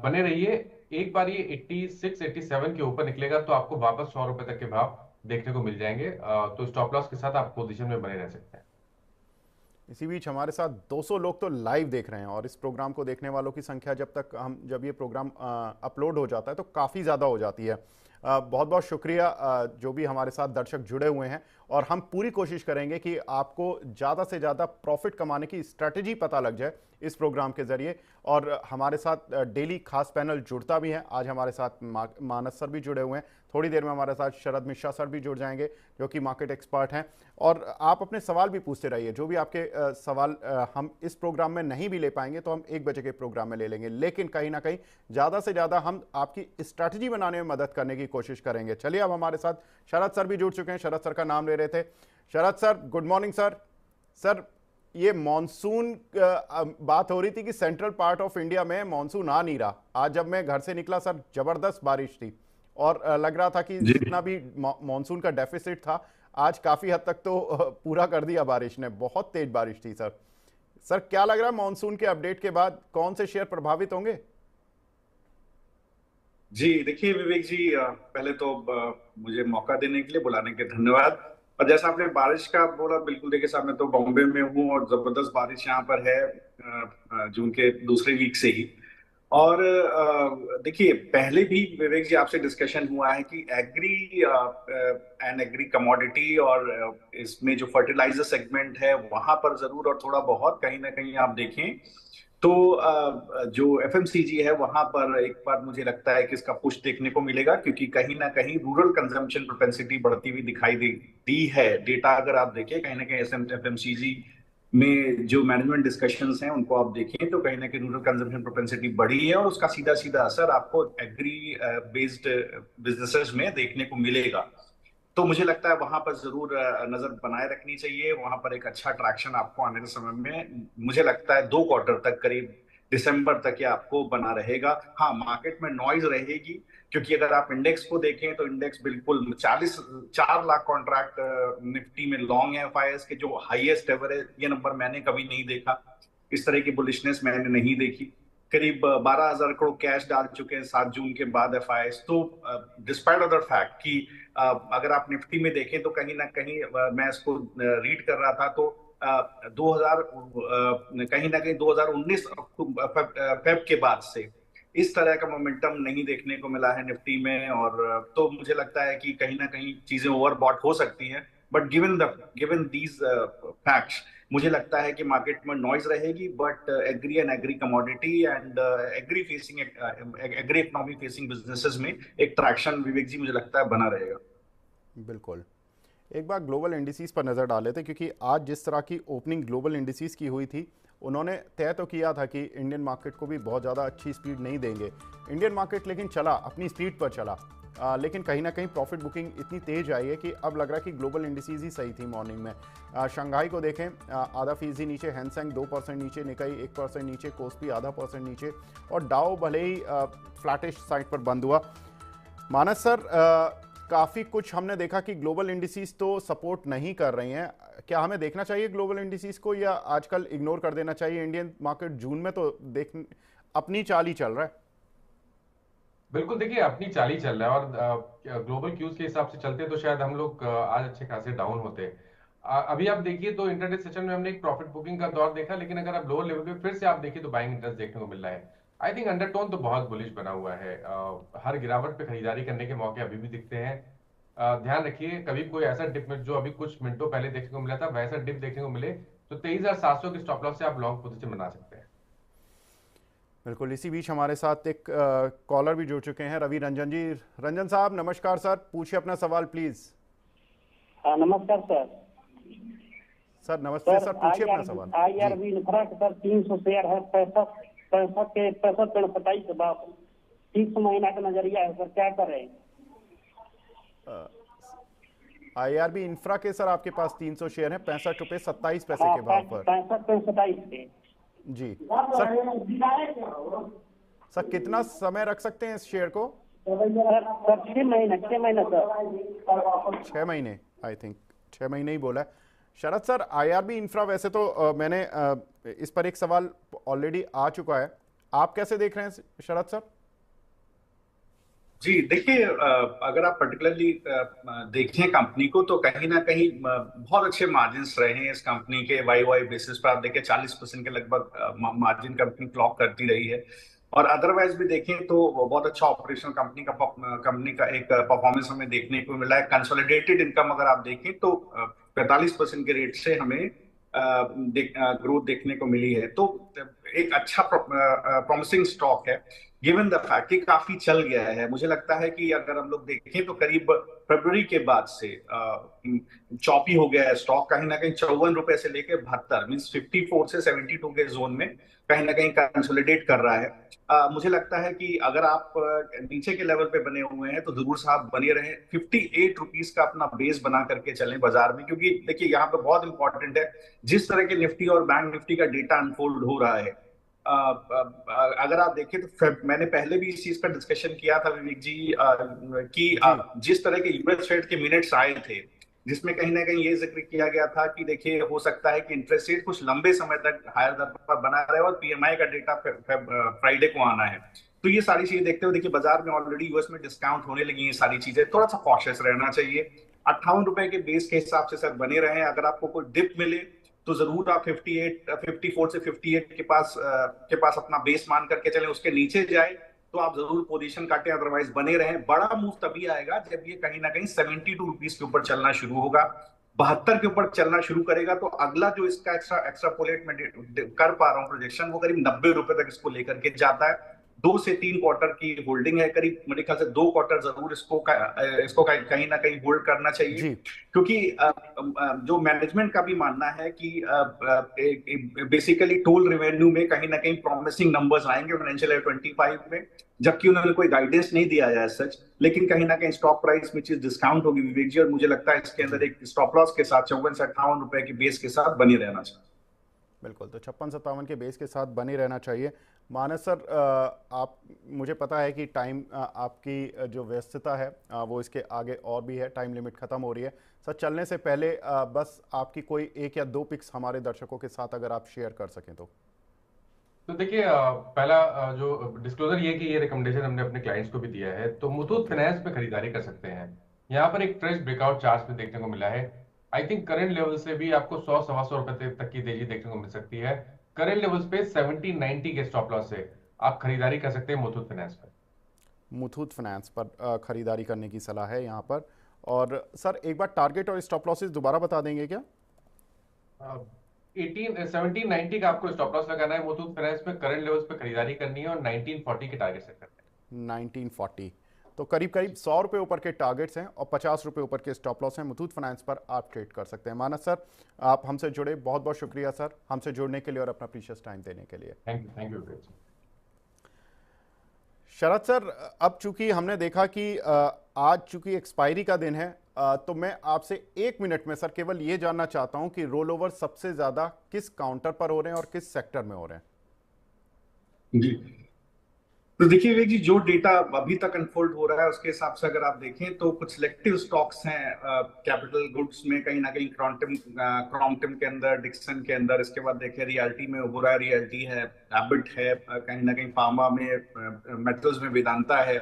बने रहिए। एक बार ये 86 87 के ऊपर निकलेगा तो आपको वापस 100 रुपए तक के भाव देखने को मिल जाएंगे। तो स्टॉप लॉस के साथ आप पोजीशन में बने रह सकते हैं। इसी बीच हमारे साथ 200 लोग तो लाइव देख रहे हैं, और इस प्रोग्राम को देखने वालों की संख्या जब ये प्रोग्राम अपलोड हो जाता है तो काफ़ी ज़्यादा हो जाती है। बहुत बहुत शुक्रिया जो भी हमारे साथ दर्शक जुड़े हुए हैं, और हम पूरी कोशिश करेंगे कि आपको ज़्यादा से ज़्यादा प्रॉफिट कमाने की स्ट्रैटेजी पता लग जाए इस प्रोग्राम के ज़रिए। और हमारे साथ डेली खास पैनल जुड़ता भी है। आज हमारे साथ मानस सर भी जुड़े हुए हैं, थोड़ी देर में हमारे साथ शरद मिश्रा सर भी जुड़ जाएंगे जो कि मार्केट एक्सपर्ट हैं। और आप अपने सवाल भी पूछते रहिए, जो भी आपके सवाल हम इस प्रोग्राम में नहीं भी ले पाएंगे तो हम 1 बजे के प्रोग्राम में ले लेंगे, लेकिन कहीं ना कहीं ज़्यादा से ज़्यादा हम आपकी स्ट्रैटेजी बनाने में मदद करने की कोशिश करेंगे। चलिए, अब हमारे साथ शरद सर भी जुड़ चुके हैं। शरद सर का नाम ले रहे थे। Sharad sir, good morning sir. Sir, ये मॉनसून बात हो रही थी कि सेंट्रल पार्ट ऑफ इंडिया में मॉनसून आ नहीं रहा। आज जब मैं घर से निकला सर, जबरदस्त बारिश थी, और लग रहा था कि जितना भी मॉनसून का डेफिसिट था आज काफी हद तक तो पूरा कर दिया बारिश ने। बहुत तेज बारिश थी सर। सर क्या लग रहा है मॉनसून के अपडेट के बाद कौन से शेयर प्रभावित होंगे? जी देखिए विवेक जी, पहले तो मुझे मौका देने के लिए, बुलाने के धन्यवाद। और जैसा आपने बारिश का बोला, बिल्कुल देखिए साहब, मैं तो बॉम्बे में हूँ और जबरदस्त बारिश यहाँ पर है जून के दूसरे वीक से ही। और देखिए पहले भी विवेक जी आपसे डिस्कशन हुआ है कि एग्री एंड एग्री कमोडिटी और इसमें जो फर्टिलाइजर सेगमेंट है वहां पर जरूर और थोड़ा बहुत कहीं ना कहीं आप देखें तो जो एफएमसीजी है वहां पर एक बार मुझे लगता है कि इसका पुश देखने को मिलेगा, क्योंकि कहीं ना कहीं रूरल कंजम्पशन प्रोपेंसिटी बढ़ती हुई दिखाई दी है। डेटा अगर आप देखें कहीं ना कहीं एफएमसीजी में जो मैनेजमेंट डिस्कशंस हैं उनको आप देखें तो कहीं ना कहीं रूरल कंजम्पशन प्रोपेंसिटी बढ़ी है, और उसका सीधा सीधा असर आपको एग्री बेस्ड बिजनेसेस में देखने को मिलेगा। तो मुझे लगता है वहां पर जरूर नजर बनाए रखनी चाहिए। वहां पर एक अच्छा ट्रैक्शन आपको आने के समय में मुझे लगता है 2 क्वार्टर तक, करीब दिसंबर तक ये आपको बना रहेगा। हाँ, मार्केट में नॉइज रहेगी, क्योंकि अगर आप इंडेक्स को देखें तो इंडेक्स बिल्कुल 4 लाख कॉन्ट्रैक्ट निफ्टी में लॉन्ग है एफआईएस के, जो हाईएस्ट एवर है। ये नंबर मैंने कभी नहीं देखा, इस तरह की बुलिशनेस मैंने नहीं देखी। करीब 12,000 करोड़ कैश डाल चुके हैं 7 जून के बाद एफआईएस। तो डिस्पाइट ऑफ द फैक्ट कि अगर आप निफ्टी में देखें तो कहीं ना कहीं मैं इसको रीड कर रहा था तो 2000 कहीं ना कहीं 2019 फेब के बाद से इस तरह का मोमेंटम नहीं देखने को मिला है निफ्टी में। और तो मुझे लगता है कि कहीं ना कहीं चीजें ओवरबॉट हो सकती हैं, बट गिवन दीज फैक्ट्स मुझे लगता है कि मार्केट में नॉइज रहेगी, but agri and agri commodity and agri economy facing businesses में एक ट्रैक्शन विवेक जी मुझे लगता है बना रहेगा। बिल्कुल। एक बार ग्लोबल इंडिसेस पर नज़र डाले थे, क्योंकि आज जिस तरह की ओपनिंग ग्लोबल इंडिसेस की हुई थी, उन्होंने तय तो किया था कि इंडियन मार्केट को भी बहुत ज़्यादा अच्छी स्पीड नहीं देंगे। इंडियन मार्केट लेकिन चला, अपनी स्पीड पर चला, लेकिन कहीं ना कहीं प्रॉफिट बुकिंग इतनी तेज आई है कि अब लग रहा है कि ग्लोबल इंडिसेस ही सही थी मॉर्निंग में। शंघाई को देखें, आधा फीसदी नीचे, हैंसेंग 2% नीचे, निकाई 1% नीचे, कोस्पी आधा % नीचे, और डाओ भले ही फ्लैटिश साइड पर बंद हुआ। मानस सर, काफ़ी कुछ हमने देखा कि ग्लोबल इंडिसेस तो सपोर्ट नहीं कर रही हैं। क्या हमें देखना चाहिए ग्लोबल इंडिसेस को, या आजकल इग्नोर कर देना चाहिए? इंडियन मार्केट जून में तो अपनी चाल ही चल रहा है। बिल्कुल, देखिए अपनी चाल ही चल रहा है, और ग्लोबल क्यूज के हिसाब से चलते तो शायद हम लोग आज अच्छे खासे डाउन होते। अभी आप देखिए तो इंटरडे सेशन में हमने एक प्रॉफिट बुकिंग का दौर देखा, लेकिन अगर आप लोअर लेवल पे फिर से आप देखिए तो बाइंग इंटरेस्ट देखने को मिल रहा है। आई थिंक अंडरटोन तो बहुत बुलिश बना हुआ है। हर गिरावट पे खरीदारी करने के मौके अभी भी दिखते हैं। ध्यान रखिए, कभी कोई ऐसा डिप में जो अभी कुछ मिनटों पहले देखने को मिला था वैसा डिप देखने को मिले तो 23,700 के स्टॉप लॉस से आप लॉन्ग पोजीशन बना सकते हैं। बिल्कुल। इसी बीच हमारे साथ एक कॉलर भी जुड़ चुके हैं, रवि रंजन जी। रंजन साहब नमस्कार सर, पूछिए अपना सवाल प्लीज। हाँ नमस्कार सर। सर नमस्ते सर, पूछिए अपना सर सवाल IR जी। भी इंफ्रा के सर 300 शेयर है, 65 बाप 30 महीना का नजरिया है सर, क्या करें? IRB इंफ्रा के सर आपके पास 300 शेयर हैं, 65 रुपये 27 पैसे हाँ के भाव पर। 65 पे जी सर, सर कितना समय रख सकते हैं इस शेयर को? सर 6 महीने सर। 6 महीने, आई थिंक 6 महीने ही बोला है शरद सर। IRB इंफ्रा वैसे तो मैंने इस पर एक सवाल ऑलरेडी आ चुका है, आप कैसे देख रहे हैं शरद सर? जी देखिए, अगर आप पर्टिकुलरली देखें कंपनी को तो कहीं ना कहीं बहुत अच्छे मार्जिन्स रहे हैं इस कंपनी के। वाई वाई बेसिस पर आप देखें 40% के लगभग मार्जिन कंपनी क्लॉक करती रही है। और अदरवाइज भी देखें तो बहुत अच्छा ऑपरेशनल कंपनी का एक परफॉर्मेंस हमें देखने को मिला है। कंसोलिडेटेड इनकम अगर आप देखें तो 45% के रेट से हमें ग्रोथ देखने को मिली है। तो एक अच्छा प्रॉमिसिंग स्टॉक है, गिवन द फैक्ट कि काफी चल गया है। मुझे लगता है कि अगर हम लोग देखें तो करीब फरवरी के बाद से चॉपी हो गया है स्टॉक। कहीं ना कहीं 54 रुपए से लेकर 72 मीन 54 से 72 के जोन में कहीं ना कहीं कंसोलिडेट कर रहा है। मुझे लगता है कि अगर आप नीचे के लेवल पे बने हुए हैं तो जरूर साहब बने रहें। 58 रुपीज का अपना बेस बना करके चलें बाजार में, क्योंकि देखिए यहाँ पे बहुत इंपॉर्टेंट है जिस तरह के निफ्टी और बैंक निफ्टी का डेटा अनफोल्ड हो रहा है। अगर आप देखें तो मैंने पहले भी इस चीज पर डिस्कशन किया था विवेक जी, कि जिस तरह के यूएस फेड के मिनट्स आए थे जिसमें कहीं ना कहीं ये जिक्र किया गया था कि देखिए हो सकता है कि इंटरेस्ट रेट कुछ लंबे समय तक हायर दर पर बना रहे और पीएमआई का डेटा फ्राइडे को आना है। तो ये सारी चीजें देखते हुए देखिए बाजार में ऑलरेडी यूएस में डिस्काउंट होने लगी, ये सारी चीजें थोड़ा सा कॉशियस रहना चाहिए। 58 रुपए के बेस के हिसाब से सर बने रहे। अगर आपको कोई डिप मिले तो जरूर आप 54 से 58 के पास अपना बेस मान करके चलें। उसके नीचे जाए तो आप जरूर पोजीशन काटें, अदरवाइज बने रहें। बड़ा मूव तभी आएगा जब ये कहीं ना कहीं 72 रुपीज के ऊपर चलना शुरू होगा। 72 के ऊपर चलना शुरू करेगा तो अगला जो इसका एक्स्ट्रापोलेट में कर पा रहा हूं प्रोजेक्शन, वो करीब 90 रुपए तक इसको लेकर के जाता है। 2 से 3 क्वार्टर की होल्डिंग है, करीब मेरे ख्याल से 2 क्वार्टर जरूर इसको कहीं ना कहीं होल्ड करना चाहिए। जी क्योंकि जो मैनेजमेंट का भी मानना है कि बेसिकली टोल रेवेन्यू में कहीं ना कहीं प्रॉमिसिंग नंबर्स आएंगे फाइनेंशियल ईयर 25 में, जबकि उन्होंने कोई गाइडेंस नहीं दिया है सच। लेकिन कहीं ना कहीं स्टॉक प्राइस में चीज डिस्काउंट होगी विवेक जी, और मुझे लगता है इसके अंदर एक स्टॉप लॉस के साथ 54 से 58 रुपए के बेस के साथ बनी रहना चाहिए। बिल्कुल, तो 56-57 के बेस के साथ बने रहना चाहिए। मानस सर, आप, मुझे पता है कि टाइम आपकी जो व्यस्तता है वो इसके आगे और भी है, टाइम लिमिट ख़त्म हो रही है। सर चलने से पहले बस आपकी कोई 1 या 2 पिक्स हमारे दर्शकों के साथ अगर आप शेयर कर सकें तो देखिए, पहला जो डिस्क्लोजर ये कि ये रिकमेंडेशन हमने अपने क्लाइंट्स को भी दिया है। तो मुथूट फाइनेंस पे खरीदारी कर सकते हैं। यहाँ पर एक फ्रेश ब्रेकआउट चार्ट पे देखने को मिला है। आई थिंक करंट लेवल से भी आपको 100-125 रुपए तक की तेजी देखने को मिल सकती है। करंट लेवल्स पे 70-90 के स्टॉप लॉस से आप खरीदारी कर सकते हैं मुथूट फाइनेंस पर। मुथूट फाइनेंस पर खरीदारी करने की सलाह है यहाँ पर। और सर एक बार टारगेट और स्टॉप लॉसेस दोबारा बता देंगे क्या? 17-90 का आपको स्टॉप लॉस लगाना है मुथूट फाइनेंस पे, करंट लेवल्स पे खरीदारी करनी है और 1940 के टारगेट सेट करने हैं। 1940, तो करीब करीब 100 रुपये ऊपर के टारगेट्स हैं और 50 रुपये ऊपर के स्टॉप लॉस हैं। मुथूट फाइनेंस पर आप ट्रेड कर सकते हैं। मानस सर, आप हमसे जुड़े, बहुत बहुत शुक्रिया सर हमसे जुड़ने के लिए और अपना प्रीशियस टाइम देने के लिए। Thank you. शरद सर, अब चूंकि हमने देखा कि आज चूंकि एक्सपायरी का दिन है, तो मैं आपसे 1 मिनट में सर केवल ये जानना चाहता हूं कि रोल ओवर सबसे ज्यादा किस काउंटर पर हो रहे हैं और किस सेक्टर में हो रहे हैं? जी तो देखिए विवेक जी, जो डेटा अभी तक अनफोल्ड हो रहा है उसके हिसाब से अगर आप देखें तो कुछ सिलेक्टिव स्टॉक्स हैं कैपिटल गुड्स में, कहीं ना कहीं क्रॉम्पटन के अंदर, डिक्सन के अंदर, इसके बाद देखें रियल्टी में ओबेरॉय रियल्टी है, एबिट है, कहीं ना कहीं फार्मा में, मेटल्स में वेदांता है,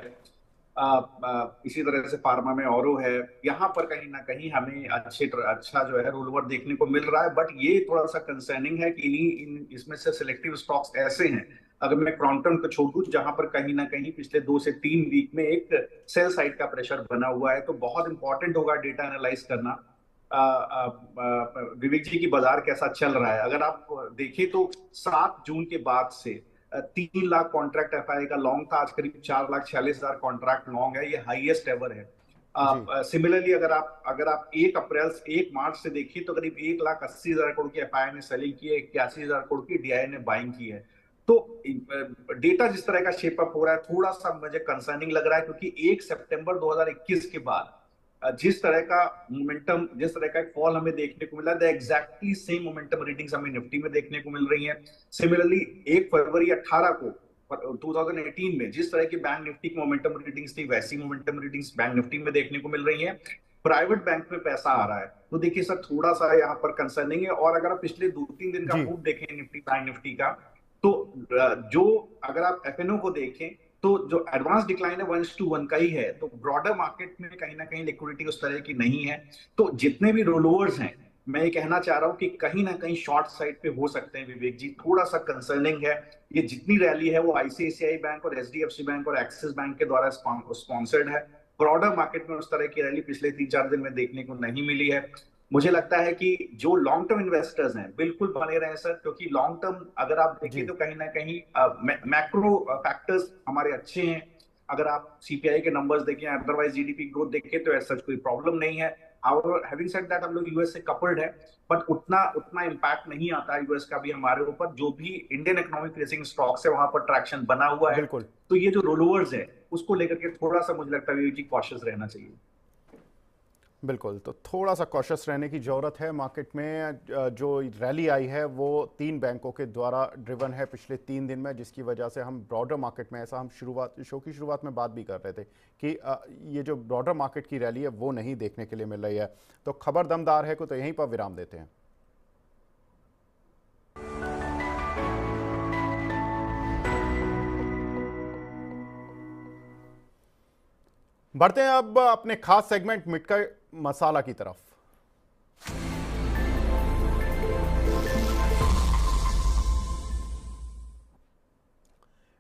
इसी तरह से फार्मा में औरो है। यहाँ पर कहीं ना कहीं हमें अच्छा जो है रोलओवर देखने को मिल रहा है, बट ये थोड़ा सा कंसर्निंग है कि इसमें से सिलेक्टिव स्टॉक्स ऐसे हैं, अगर मैं क्रॉम्पटन को छोड़ दूं जहां पर कहीं ना कहीं पिछले 2 से 3 वीक में एक सेल साइड का प्रेशर बना हुआ है, तो बहुत इंपॉर्टेंट होगा डेटा एनालाइज करना विवेक जी की बाजार कैसा चल रहा है। अगर आप देखें तो 7 जून के बाद से 3 लाख कॉन्ट्रैक्ट एफआई का लॉन्ग था, आज करीब 4,46,000 कॉन्ट्रैक्ट लॉन्ग है, ये हाईएस्ट एवर है। सिमिलरली अगर आप 1 मार्च से देखिए तो करीब 1,80,000 करोड़ की एफआई ने सेलिंग की है, 81,000 करोड़ की डीआई ने बाइंग की है। तो डेटा जिस तरह का शेप अप हो रहा है थोड़ा सा मुझे कंसर्निंग लग रहा है, क्योंकि 1 सितंबर 2021 के बाद जिस तरह का मोमेंटम, जिस तरह का फॉल हमें देखने को मिला, the exactly same momentum readings हमें निफ्टी में देखने को मिल रही हैं। सिमिलरली 1 फरवरी 18 को 2018 में जिस तरह की बैंक निफ्टी की मोमेंटम रीडिंग्स थी, वैसी मोमेंटम रीडिंग्स बैंक निफ्टी में देखने को मिल रही हैं। प्राइवेट बैंक में पैसा आ रहा है, तो देखिए सर थोड़ा सा यहाँ पर कंसर्निंग है। और अगर आप पिछले 2-3 दिन का मूव देखें निफ्टी बैंक निफ्टी का, तो जो अगर आप एफएनओ को देखें तो जो एडवांस डिक्लाइन है 1:1 का ही है, तो ब्रॉडर मार्केट में कहीं ना कहीं लिक्विडिटी उस तरह की नहीं है। तो जितने भी रोलोवर्स हैं, मैं ये कहना चाह रहा हूं कि कहीं ना कहीं शॉर्ट साइड पे हो सकते हैं विवेक जी, थोड़ा सा कंसर्निंग है। ये जितनी रैली है वो आईसीआईसीआई बैंक और एचडीएफसी बैंक और एक्सिस बैंक के द्वारा स्पॉन्सर्ड है। ब्रॉडर मार्केट में उस तरह की रैली पिछले 3-4 दिन में देखने को नहीं मिली है। मुझे लगता है कि जो लॉन्ग टर्म इन्वेस्टर्स हैं बिल्कुल बने रहे सर, क्योंकि लॉन्ग टर्म अगर आप देखिए तो कहीं ना कहीं मैक्रो फैक्टर्स हमारे अच्छे हैं। अगर आप सीपीआई के नंबर्स देखें, अदरवाइज जीडीपी ग्रोथ देखें, तो ऐसा कोई प्रॉब्लम नहीं है। हैविंग सेड दैट हम लोग यूएस से कपल्ड है, बट उतना इम्पैक्ट नहीं आता यूएस का भी हमारे ऊपर। जो भी इंडियन इकोनॉमिक रेसिंग स्टॉक्स है वहां पर ट्रैक्शन बना हुआ है। तो ये जो रोलोवर्स है उसको लेकर के थोड़ा सा मुझे लगता है कॉशियस रहना चाहिए। बिल्कुल, तो थोड़ा सा कॉशियस रहने की ज़रूरत है। मार्केट में जो रैली आई है वो 3 बैंकों के द्वारा ड्रिवन है पिछले 3 दिन में, जिसकी वजह से हम ब्रॉडर मार्केट में, ऐसा हम शो की शुरुआत में बात भी कर रहे थे कि ये जो ब्रॉडर मार्केट की रैली है वो नहीं देखने के लिए मिल रही है। तो खबर दमदार है को तो यहीं पर विराम देते हैं। बढ़ते हैं अब अपने खास सेगमेंट मिड कैप मसाला की तरफ।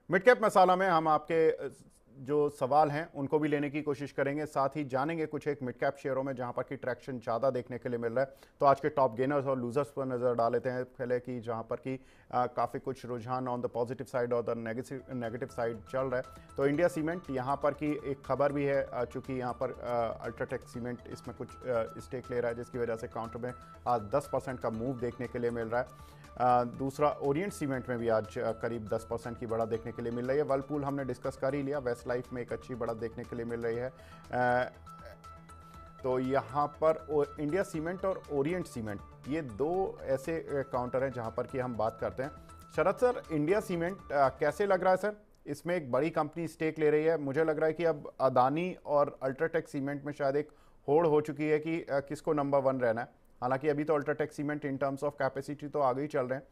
मिड कैप मसाला में हम आपके जो सवाल हैं उनको भी लेने की कोशिश करेंगे, साथ ही जानेंगे कुछ एक मिड कैप शेयरों में जहां पर की ट्रैक्शन ज़्यादा देखने के लिए मिल रहा है। तो आज के टॉप गेनर्स और लूजर्स पर नज़र डाल लेते हैं पहले कि जहां पर की काफ़ी कुछ रुझान ऑन द पॉजिटिव साइड और द नेगेटिव साइड चल रहा है। तो इंडिया सीमेंट यहाँ पर की एक खबर भी है, चूँकि यहाँ पर अल्ट्राटेक सीमेंट इसमें कुछ स्टेक ले रहा है, जिसकी वजह से काउंटर में आज 10% का मूव देखने के लिए मिल रहा है। दूसरा ओरिएंट सीमेंट में भी आज करीब 10% की बढ़त देखने के लिए मिल रही है। वर्लपूल हमने डिस्कस कर ही लिया, वेस्ट लाइफ में एक अच्छी बढ़त देखने के लिए मिल रही है। तो यहाँ पर इंडिया सीमेंट और ओरिएंट सीमेंट ये 2 ऐसे काउंटर हैं जहाँ पर कि हम बात करते हैं। शरद सर, इंडिया सीमेंट कैसे लग रहा है सर? इसमें एक बड़ी कंपनी स्टेक ले रही है, मुझे लग रहा है कि अब अदानी और अल्ट्राटेक सीमेंट में शायद एक होड़ हो चुकी है कि किसको नंबर 1 रहना है। हालांकि अभी तो UltraTech cement in terms of capacity तो आगे ही चल रहे हैं।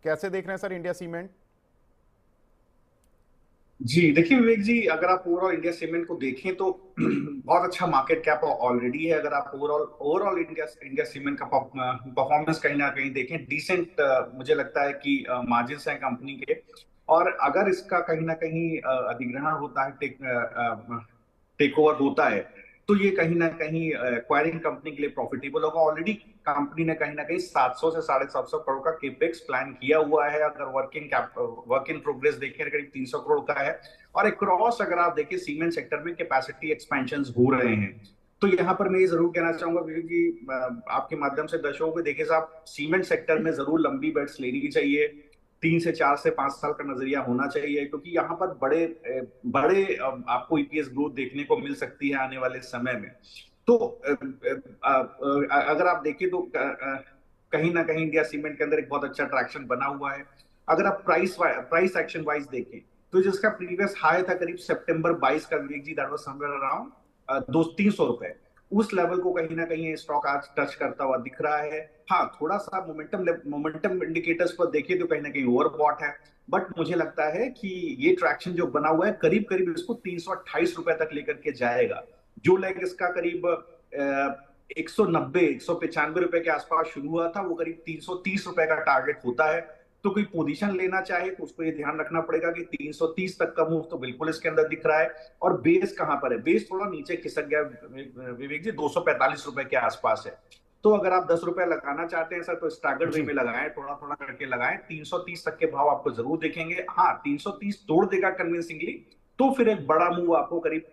कैसे देख रहे हैं सर इंडिया सीमेंट? जी देखिए विवेक जी, अगर आप ओवरऑल इंडिया सीमेंट को देखें तो बहुत अच्छा मार्केट कैप ऑलरेडी है। अगर आप ओवरऑल इंडिया सीमेंट का परफॉर्मेंस कहीं ना कहीं देखें, डिसेंट मुझे लगता है कि मार्जिन्स हैं कंपनी के। और अगर इसका कहीं ना कहीं अधिग्रहण होता है, टेक ओवर होता है, तो ये कहीं ना कहीं एक्वायरिंग कंपनी के लिए प्रॉफिटेबल होगा। ऑलरेडी कंपनी ने कहीं ना कहीं 700 से 750 करोड़ का केपेक्स प्लान किया हुआ है। अगर वर्क इन प्रोग्रेस देखें करीब 300 करोड़ का है। और अक्रॉस अगर आप देखें सीमेंट सेक्टर में कैपेसिटी एक्सपेंशन हो रहे हैं। तो यहाँ पर मैं ये जरूर कहना चाहूंगा कि आपके माध्यम से दर्शकों को, देखिए साहब, सीमेंट सेक्टर में जरूर लंबी बेट्स लेनी चाहिए। 3 से 4 से 5 साल का नजरिया होना चाहिए, क्योंकि यहाँ पर बड़े आपको ईपीएस ग्रोथ देखने को मिल सकती है आने वाले समय में। तो अगर आप देखें तो कहीं ना कहीं इंडिया सीमेंट के अंदर एक बहुत अच्छा ट्रैक्शन बना हुआ है। अगर आप प्राइस एक्शन वाइज देखें तो जिसका प्रीवियस हाई था करीब सितंबर 22 का, विवेक जी, दैट वाज समवेयर अराउंड 200-300 रुपए, उस लेवल को कहीं ना कहीं ये स्टॉक आज टच करता हुआ दिख रहा है। हाँ, थोड़ा सा मोमेंटम इंडिकेटर्स पर देखिए तो कहीं ना कहीं ओवरबॉट है, बट मुझे लगता है कि ये ट्रैक्शन जो बना हुआ है करीब करीब इसको 328 रुपए तक लेकर के जाएगा। जो लेग इसका करीब 190-195 रुपए के आसपास शुरू हुआ था, वो करीब 330 रुपए का टारगेट होता है। तो कोई पोजीशन लेना चाहे तो उसको ये ध्यान रखना पड़ेगा कि 330 तक का मूव तो बिल्कुल इसके अंदर दिख रहा है। और बेस कहां पर है? बेस थोड़ा नीचे खिसक गया विवेक जी, 245 रुपए के आसपास है। तो अगर आप 10 रुपए लगाना चाहते हैं सर तो स्टैगर्ड वे में लगाएं, थोड़ा थोड़ा करके लगाएं। 330 तक के भाव आपको जरूर देखेंगे। हाँ, 330 तोड़ देगा कन्विंसिंगली तो फिर एक बड़ा मूव आपको करीब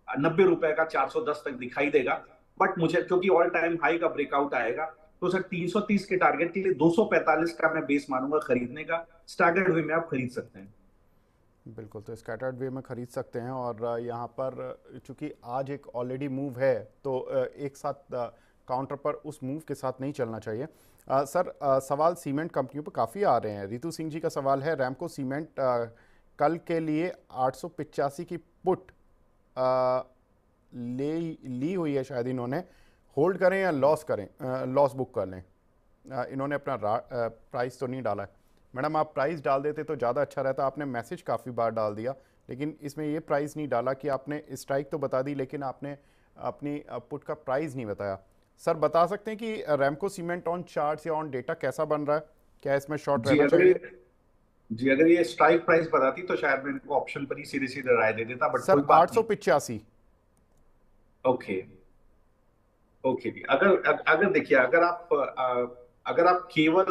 90 रुपए का 410 तक दिखाई देगा। बट मुझे क्योंकि ऑल टाइम हाई का ब्रेकआउट आएगा तो सर 330 के टारगेट के लिए 245 का मैं बेस मानूंगा खरीदने का। स्टैगर्ड वे में आप खरीद सकते हैं। बिल्कुल, तो स्कैटर्ड वे में ख़रीद सकते हैं। और यहाँ पर चूंकि आज एक ऑलरेडी मूव है तो एक साथ काउंटर पर उस मूव के साथ नहीं चलना चाहिए। सर, सवाल सीमेंट कंपनियों पर काफ़ी आ रहे हैं। रितु सिंह जी का सवाल है, रैमको सीमेंट कल के लिए 885 की पुट ली हुई है, शायद इन्होंने होल्ड करें या लॉस करें, लॉस बुक कर लें। इन्होंने अपना प्राइस तो नहीं डाला है। मैडम, आप प्राइस डाल देते तो ज़्यादा अच्छा रहता। आपने मैसेज काफ़ी बार डाल दिया, लेकिन इसमें ये प्राइस नहीं डाला कि आपने स्ट्राइक तो बता दी लेकिन आपने अपनी पुट का प्राइस नहीं बताया। सर, बता सकते हैं कि रैमको सीमेंट ऑन चार्ट्स या ऑन डेटा कैसा बन रहा है? क्या इसमें शॉर्ट रहना चाहिए? जी, अगर ये स्ट्राइक प्राइस बताती तो शायद मैं इनको ऑप्शन पर ही सीधे सीधे राय दे देता, बट सर कोई बात 885। ओके ओके जी। अगर देखिए, अगर आप केवल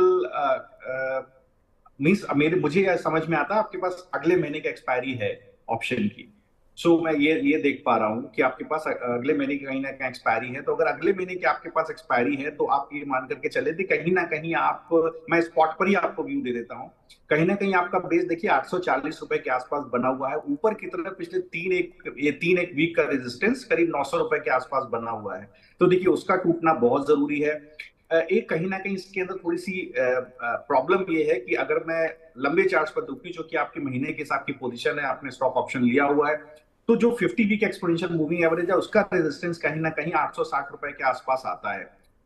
मीन्स मुझे यह समझ में आता है आपके पास अगले महीने की एक्सपायरी है ऑप्शन की। सो मैं ये देख पा रहा हूं कि आपके पास अगले महीने की कहीं ना कहीं एक्सपायरी है। तो अगर अगले महीने की आपके पास एक्सपायरी है तो आप ये मान करके चले थे कहीं ना कहीं आप, मैं स्पॉट पर ही आपको व्यू दे देता हूं, कहीं ना कहीं आपका बेस देखिए 840 रुपए के आसपास बना हुआ है। ऊपर की तरफ पिछले तीन एक वीक का रेजिस्टेंस करीब 900 रुपए के आसपास बना हुआ है। तो देखिए उसका टूटना बहुत जरूरी है। एक कहीं ना कहीं इसके अंदर थोड़ी सी प्रॉब्लम ये है कि अगर मैं लंबे चार्ट्स पर देखूं, जो कि आपके महीने के हिसाब की पोजीशन है, आपने स्टॉक ऑप्शन लिया हुआ है, तो जो 50 वीक एक्सपोनेंशियल मूविंग एवरेज है उसका रेजिस्टेंस कहीं ना कहीं 860 रुपए के आसपास आता है।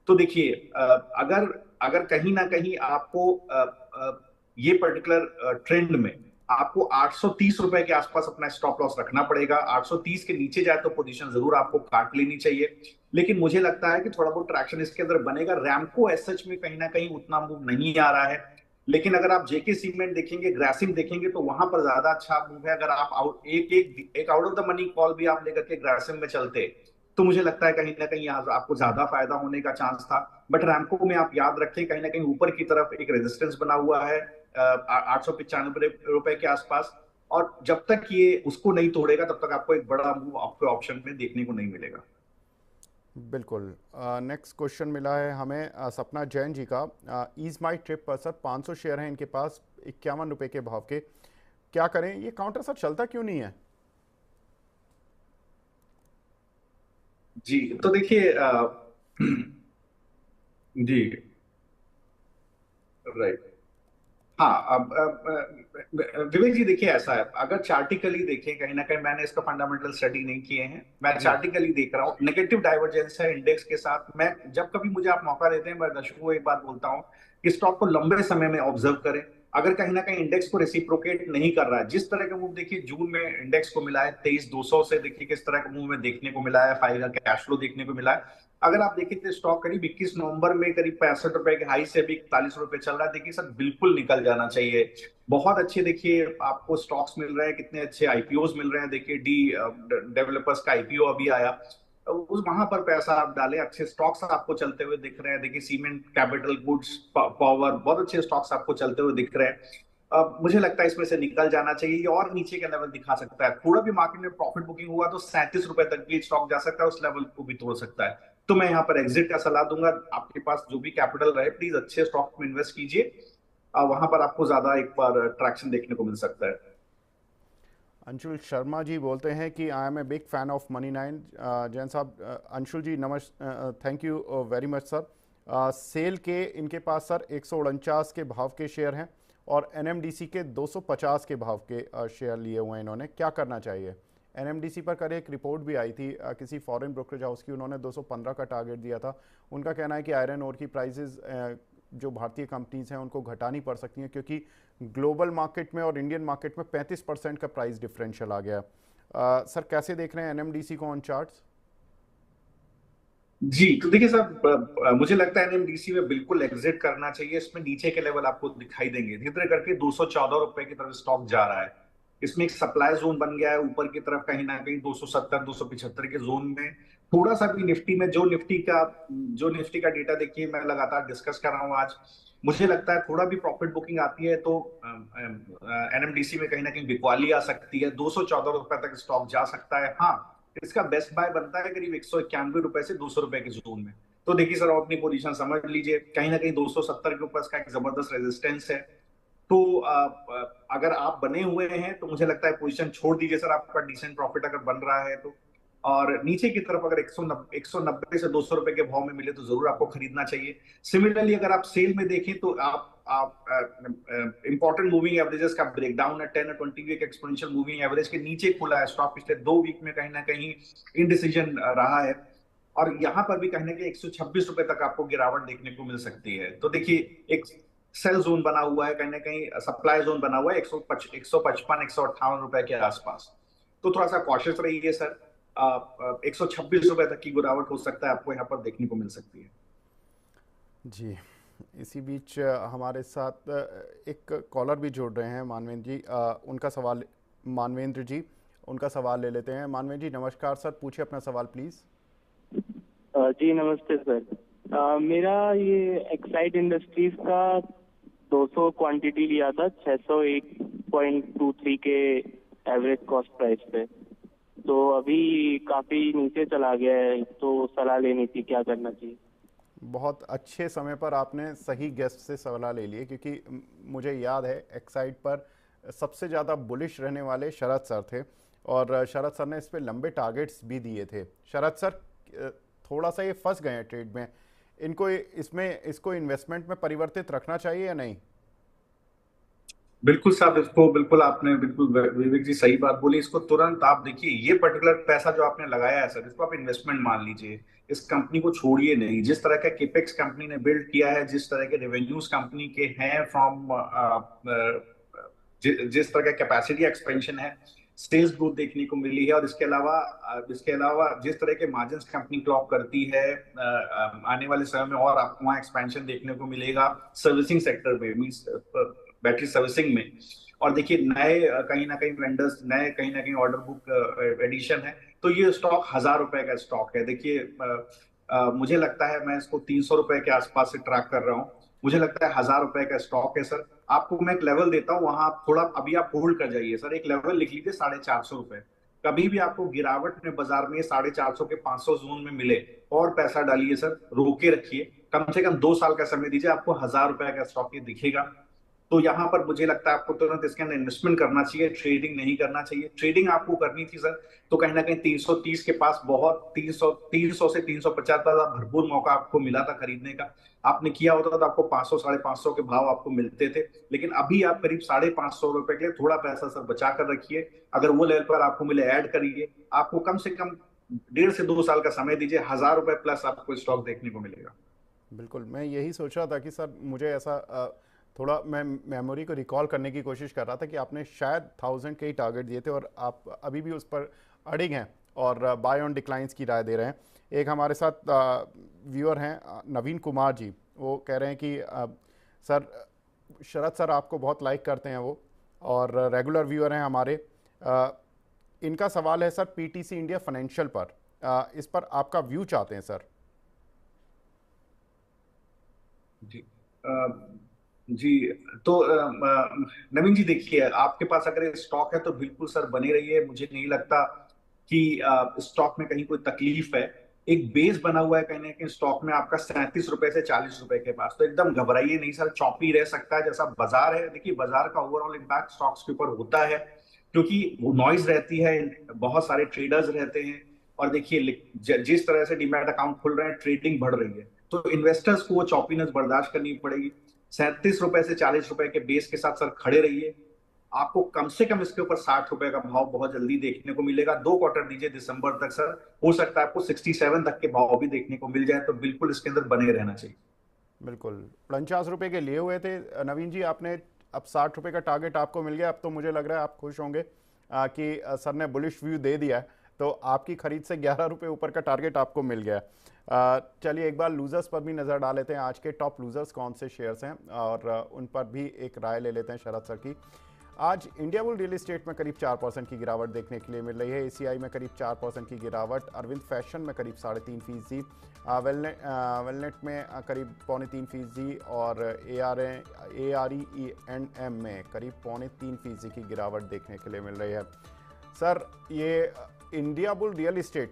तो देखिए अगर कहीं ना कहीं आपको ये पर्टिकुलर ट्रेंड में आपको 830 रुपए के आसपास अपना स्टॉप लॉस रखना पड़ेगा। 830 के नीचे जाए तो पोजीशन जरूर आपको काट लेनी चाहिए, लेकिन मुझे लगता है कि थोड़ा बहुत ट्रैक्शन इसके अंदर बनेगा। रैमको एज सच में कहीं ना कहीं उतना मूव नहीं आ रहा है, लेकिन अगर आप जेके सीमेंट देखेंगे, ग्रासिम देखेंगे तो वहां पर ज्यादा अच्छा मूव है। अगर आप एक out of the money call भी आप लेकर के ग्रासिम में चलते तो मुझे लगता है कहीं ना कहीं आपको ज्यादा फायदा होने का चांस था। बट रैमको में आप याद रखें कहीं ना कहीं ऊपर की तरफ एक रेजिस्टेंस बना हुआ है 895 रुपए के आसपास, और जब तक ये उसको नहीं तोड़ेगा तब तक आपको एक बड़ा मूव आपके ऑप्शन में देखने को नहीं मिलेगा। बिल्कुल। नेक्स्ट क्वेश्चन मिला है हमें सपना जैन जी का। ईज माई ट्रिप पर सर 500 शेयर हैं इनके पास 51 रुपए के भाव के, क्या करें? ये काउंटर सर चलता क्यों नहीं है? जी, तो देखिए जी, राइट। हाँ, विवेक जी देखिए ऐसा है, अगर चार्टिकली देखें, कहीं ना कहीं मैंने इसका फंडामेंटल स्टडी नहीं किए हैं, मैं चार्टिकली देख रहा हूँ, नेगेटिव डाइवर्जेंस है इंडेक्स के साथ। मैं जब कभी मुझे आप मौका देते हैं मैं दर्शकों को एक बात बोलता हूँ कि स्टॉक को लंबे समय में ऑब्जर्व करें। अगर कहीं ना कहीं इंडेक्स को रेसिप्रोकेट नहीं कर रहा है, जिस तरह का मूव देखिए जून में इंडेक्स को मिला है 23,200 से, देखिए किस तरह का मूव में देखने को मिला है, 5 का कैश फ्लो देखने को मिला है। अगर आप देखिए तो स्टॉक करीब 21 नवंबर में करीब 65 रुपए के हाई से अभी 41 रुपए चल रहा है। देखिए सर बिल्कुल निकल जाना चाहिए। बहुत अच्छे देखिए आपको स्टॉक्स मिल रहे हैं, कितने अच्छे आईपीओस मिल रहे हैं। देखिए डी डेवलपर्स का आईपीओ अभी आया, उस वहां पर पैसा आप डालें, अच्छे स्टॉक्स आपको चलते हुए दिख रहे हैं। देखिए सीमेंट, कैपिटल गुड्स, पावर, बहुत अच्छे स्टॉक्स आपको चलते हुए दिख रहे हैं। मुझे लगता है इसमें से निकल जाना चाहिए और नीचे का लेवल दिखा सकता है। थोड़ा भी मार्केट में प्रॉफिट बुकिंग हुआ तो 37 रुपए तक भी स्टॉक जा सकता है, उस लेवल को भी तोड़ सकता है। तो मैं यहाँ पर एग्जिट का सलाह दूंगा। आपके पास जो भी कैपिटल रहे प्लीज अच्छे स्टॉक में इन्वेस्ट कीजिए, वहां पर आपको ज्यादा एक बार ट्रैक्शन देखने को मिल सकता है। अंशुल शर्मा जी बोलते हैं कि I am a big fan of Money9. Jain साहब, Anshul ji thank you very much sir. Sell के इनके पास सर 149 के भाव के शेयर हैं और एनएमडीसी के 250 के भाव के शेयर लिए हुए हैं इन्होंने, क्या करना चाहिए? एनएमडीसी पर कल एक रिपोर्ट भी आई थी किसी फॉरेन ब्रोकरेज हाउस की, उन्होंने 215 का टारगेट दिया था। उनका कहना है कि आयरन ओर की प्राइसेस जो भारतीय कंपनीज हैं उनको घटानी पड़ सकती हैं, क्योंकि ग्लोबल मार्केट में और इंडियन मार्केट में 35% का प्राइस डिफरेंशियल आ गया। सर कैसे देख रहे हैं एनएमडीसी को ऑन चार्ट्स? जी, तो देखिए सर, मुझे लगता है एनएमडीसी में बिल्कुल एग्जिट करना चाहिए। इसमें नीचे के लेवल आपको दिखाई देंगे, धीरे धीरे करके 214 रुपए की तरफ स्टॉक जा रहा है। इसमें एक सप्लाई जोन बन गया है ऊपर की तरफ, कहीं ना कहीं 270 275 के जोन में। थोड़ा सा भी निफ्टी में, जो निफ्टी का डेटा देखिए मैं लगातार डिस्कस कर रहा हूँ आज, मुझे लगता है थोड़ा भी प्रॉफिट बुकिंग आती है तो एनएमडीसी में कहीं ना कहीं बिकवाली आ सकती है। 214 रुपए तक स्टॉक जा सकता है। हाँ, इसका बेस्ट बाय बनता है करीब 191 रुपए से 200 रुपए के जोन में। तो देखिए सर, अपनी पोजीशन समझ लीजिए, कहीं ना कहीं 270 के ऊपर इसका एक जबरदस्त रेजिस्टेंस है। तो अगर आप बने हुए हैं तो मुझे लगता है पोजीशन छोड़ दीजिए सर, आपका डिसेंट प्रॉफिट अगर बन रहा है तो। और नीचे की तरफ अगर 190 से 200 रुपए के भाव में मिले तो जरूर आपको खरीदना चाहिए। सिमिलरली अगर आप सेल में देखें तो आप इंपॉर्टेंट मूविंग एवरेजेस का ब्रेकडाउन है 10 और 20 वीक एक्सपोनेंशियल मूविंग एवरेज के नीचे खुला है स्टॉक। पिछले 2 वीक में कहीं ना कहीं इनडिसीजन रहा है, और यहाँ पर भी कहीं ना कहीं 126 रुपए तक आपको गिरावट देखने को मिल सकती है। तो देखिए, एक सेल जोन बना हुआ है, कहीं ना कहीं सप्लाई जोन बना हुआ है 155 158 रुपए के आसपास। तो थोड़ा सा कॉशियस रहिए सर। 126 रुपए तक की गिरावट हो सकता है आपको यहाँ पर देखने को मिल सकती है। जी, इसी बीच हमारे साथ एक कॉलर भी जुड़ रहे हैं, मानवेंद्र जी। मानवेंद्र जी, उनका सवाल ले लेते हैं। मानवेंद्र जी नमस्कार सर, पूछिए अपना सवाल प्लीज। जी नमस्ते सर। मेरा ये एक्साइड इंडस्ट्रीज का 200 क्वांटिटी लिया था 601.23 के एवरेज कॉस्ट प्राइस पे, तो अभी काफी नीचे चला गया है, तो सलाह लेनी थी क्या करना चाहिए। बहुत अच्छे समय पर आपने सही गेस्ट से सलाह ले ली है, क्योंकि मुझे याद है एक्साइड पर सबसे ज़्यादा बुलिश रहने वाले शरद सर थे, और शरद सर ने इस पे लंबे टारगेट्स भी दिए थे। शरद सर थोड़ा सा ये फंस गए हैं ट्रेड में, इसको इन्वेस्टमेंट में परिवर्तित रखना चाहिए या नहीं? बिल्कुल साहब, बिल्कुल आपने बिल्कुल विवेक जी सही बात बोली। इसको तुरंत आप देखिए, ये पर्टिकुलर पैसा जो आपने लगाया है सर, इसको आप इन्वेस्टमेंट मान लीजिए। इस कंपनी को छोड़िए नहीं। जिस तरह का केपेक्स कंपनी ने बिल्ड किया है, जिस तरह के रेवेन्यूज कंपनी के हैं फ्रॉम जिस तरह का कैपेसिटी एक्सपेंशन है, सेल्स ग्रोथ देखने को मिली है, और इसके अलावा जिस तरह के मार्जिन कंपनी क्लॉक करती है, आने वाले समय में और आपको वहाँ एक्सपेंशन देखने को मिलेगा सर्विसिंग सेक्टर में, मींस बैटरी सर्विसिंग में। और देखिए, नए कहीं ना कहीं वेंडर्स, नए कहीं ना कहीं ऑर्डर बुक एडिशन है, तो ये स्टॉक 1000 रुपए का स्टॉक है। देखिए, मुझे लगता है मैं इसको 300 रुपए के आसपास से ट्रैक कर रहा हूँ। मुझे लगता है 1000 रुपए का स्टॉक है सर। आपको मैं एक लेवल देता हूँ, वहां आप थोड़ा अभी आप होल्ड कर जाइए सर। एक लेवल लिख लीजिए 450 रुपए। कभी भी आपको गिरावट में बाजार में 450 के 500 जोन में मिले और पैसा डालिए सर, रोके रखिए। कम से कम 2 साल का समय दीजिए, आपको 1000 रुपए का स्टॉक ये दिखेगा। तो यहाँ पर मुझे लगता है आपको तुरंत इसके अंदर इन्वेस्टमेंट करना चाहिए, ट्रेडिंग नहीं करना चाहिए। ट्रेडिंग आपको करनी थी सर, तो कहीं ना कहीं 330 के पास बहुत 300 से 350 का भरपूर मौका आपको मिला था खरीदने का। आपने किया होता तो आपको 500 550 के भाव आपको मिलते थे। लेकिन अभी आप करीब 550 रुपए के लिए थोड़ा पैसा सर बचा कर रखिए। अगर वो लेवल पर आपको मिले, ऐड करिए। आपको कम से कम 1.5 से 2 साल का समय दीजिए, 1000 रुपए प्लस आपको स्टॉक देखने को मिलेगा। बिल्कुल, मैं यही सोच रहा था कि सर मुझे ऐसा थोड़ा मैं मेमोरी को रिकॉल करने की कोशिश कर रहा था कि आपने शायद 1000 के ही टारगेट दिए थे, और आप अभी भी उस पर अड़िग हैं और बाय ऑन डिक्लाइंस की राय दे रहे हैं। एक हमारे साथ व्यूअर हैं नवीन कुमार जी, वो कह रहे हैं कि सर शरद सर आपको बहुत लाइक करते हैं वो, और रेगुलर व्यूअर हैं हमारे। इनका सवाल है सर पीटीसी इंडिया फाइनेंशियल पर, इस पर आपका व्यू चाहते हैं सर। जी, तो नवीन जी देखिए, आपके पास अगर स्टॉक है तो बिल्कुल सर बने रहिए। मुझे नहीं लगता कि स्टॉक में कहीं कोई तकलीफ है। एक बेस बना हुआ है कहीं ना कहीं स्टॉक में आपका 37 रुपए से 40 रुपए के पास, तो एकदम घबराइए नहीं सर। चौपी रह सकता है जैसा बाजार है। देखिए, बाजार का ओवरऑल इम्पैक्ट स्टॉक्स के ऊपर होता है, क्योंकि वो नॉइज रहती है, बहुत सारे ट्रेडर्स रहते हैं। और देखिए, जिस तरह से डीमैट अकाउंट खुल रहे हैं, ट्रेडिंग बढ़ रही है, तो इन्वेस्टर्स को वो चॉपीनेस बर्दाश्त करनी पड़ेगी। ₹37 से ₹40 के बेस के साथ सर खड़े रहिए। आपको कम से कम इसके ऊपर ₹60 का भाव बहुत जल्दी देखने को मिलेगा। 2 क्वार्टर दीजिए दिसंबर तक सर, हो सकता है आपको 67 तक के भाव भी देखने को मिल जाए, तो बिल्कुल इसके अंदर बने रहना चाहिए। बिल्कुल। ₹49 के लिए हुए थे नवीन जी आपने, अब ₹60 का टारगेट आपको मिल गया। अब तो मुझे लग रहा है आप खुश होंगे कि सर ने बुलिश व्यू दे दिया है, तो आपकी खरीद से ₹11 ऊपर का टारगेट आपको मिल गया। चलिए एक बार लूजर्स पर भी नज़र डाल लेते हैं। आज के टॉप लूजर्स कौन से शेयर्स हैं और उन पर भी एक राय ले लेते हैं शरद सर की। आज इंडिया बुल रियल एस्टेट में करीब 4% की गिरावट देखने के लिए मिल रही है। एसीआई में करीब 4% की गिरावट, अरविंद फैशन में करीब 3.5%, वेलनेट में करीब 3.25% और ARE&M में करीब 3.25% की गिरावट देखने के लिए मिल रही है। सर ये इंडिया बुल रियल एस्टेट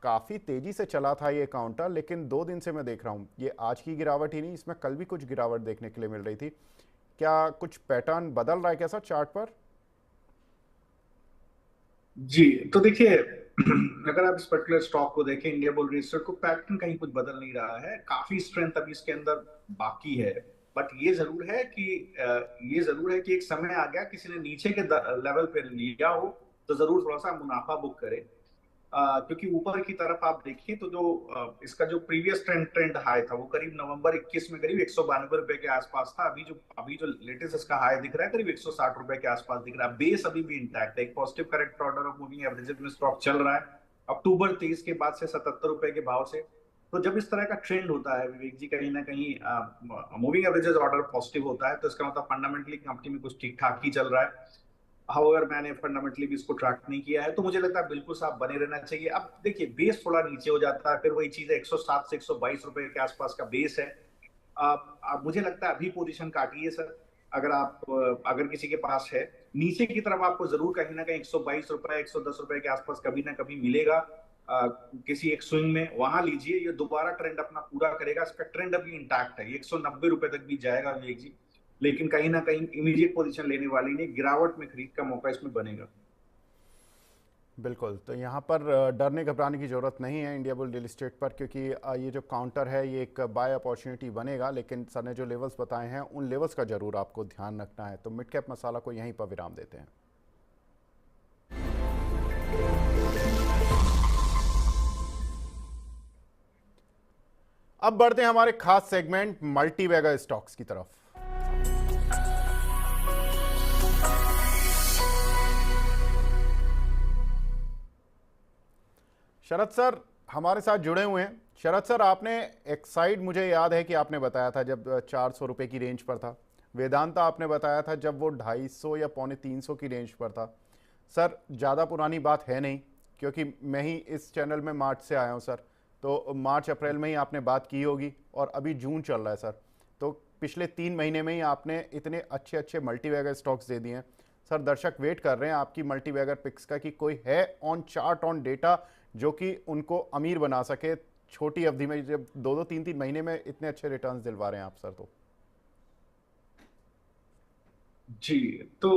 काफ़ी तेज़ी से चला था ये काउंटर, लेकिन 2 दिन से मैं देख रहा हूँ ये आज की गिरावट ही नहीं, इसमें कल भी कुछ गिरावट देखने के लिए मिल रही थी। क्या कुछ पैटर्न बदल रहा है क्या सर चार्ट पर? जी, तो देखिए अगर आप इस पर्टिकुलर स्टॉक को देखें, इंडिया बुल रियल एस्टेट को, पैटर्न कहीं कुछ बदल नहीं रहा है। काफी स्ट्रेंथ अभी इसके अंदर बाकी है, बट ये जरूर है कि एक समय आ गया किसी ने नीचे के लेवल पे लिया हो तो जरूर थोड़ा सा मुनाफा बुक करे, क्योंकि ऊपर की तरफ आप देखिए तो जो इसका जो प्रीवियस ट्रेंड हाई था वो करीब नवंबर 21 में करीब ₹192 के आसपास था। अभी जो लेटेस्ट इसका हाई दिख रहा है करीब ₹160 के आसपास दिख रहा है। बेस अभी भी इंटैक्ट है, एक positive correct order of moving averages में स्टॉक चल रहा है अक्टूबर 23 के बाद से ₹77 के भाव से। तो जब इस तरह का ट्रेंड होता है विवेक जी, कहीं ना कहीं मूविंग एवरेजेस ऑर्डर पॉजिटिव होता है, तो इसका मतलब फंडामेंटली कंपनी में कुछ ठीक ठाक ही चल रहा है। हाउएवर मैंने फंडामेंटली भी इसको ट्रैक नहीं किया है, तो मुझे लगता है बिल्कुल साफ बने रहना चाहिए। अब देखिए बेस थोड़ा नीचे हो जाता है, फिर वही चीज है, ₹107 से ₹122 के आसपास का बेस है। अब मुझे लगता है अभी पोजीशन काटिए सर, अगर किसी के पास है। नीचे की तरफ आपको जरूर कहीं ना कहीं ₹122 ₹110 के आसपास कभी ना कभी मिलेगा किसी एक स्विंग में, वहां लीजिए। ये दोबारा ट्रेंड अपना पूरा करेगा, इसका ट्रेंड अभी इंटैक्ट है, ₹190 तक भी जाएगा विवेक जी, लेकिन कहीं ना कहीं इमीडिएट पोजीशन लेने वाली नहीं, गिरावट में खरीद का मौका इसमें बनेगा। बिल्कुल, तो यहाँ पर डरने घबराने की ज़रूरत नहीं है इंडिया बुल रियल एस्टेट पर, क्योंकि ये जो काउंटर है ये एक बाय अपॉर्चुनिटी बनेगा, लेकिन सर ने जो लेवल्स बताए हैं उन लेवल्स का ज़रूर आपको ध्यान रखना है। तो मिड कैप मसाला को यहीं पर विराम देते हैं। अब बढ़ते हैं हमारे खास सेगमेंट मल्टी बैगर स्टॉक्स की तरफ। शरद सर हमारे साथ जुड़े हुए हैं। शरद सर, आपने एक्साइड, मुझे याद है कि आपने बताया था जब ₹400 की रेंज पर था। वेदांता आपने बताया था जब वो 250 या ₹250 की रेंज पर था। सर ज़्यादा पुरानी बात है नहीं, क्योंकि मैं ही इस चैनल में मार्च से आया हूँ सर, तो मार्च अप्रैल में ही आपने बात की होगी और अभी जून चल रहा है सर। तो पिछले 3 महीने में ही आपने इतने अच्छे अच्छे मल्टीबैगर स्टॉक्स दे दिए हैं। सर दर्शक वेट कर रहे हैं आपकी मल्टीबैगर पिक्स का, कि कोई है ऑन चार्ट ऑन डेटा जो कि उनको अमीर बना सके छोटी अवधि में, जब 2-2, 3-3 महीने में इतने अच्छे रिटर्न्स दिलवा रहे हैं आप सर। तो जी तो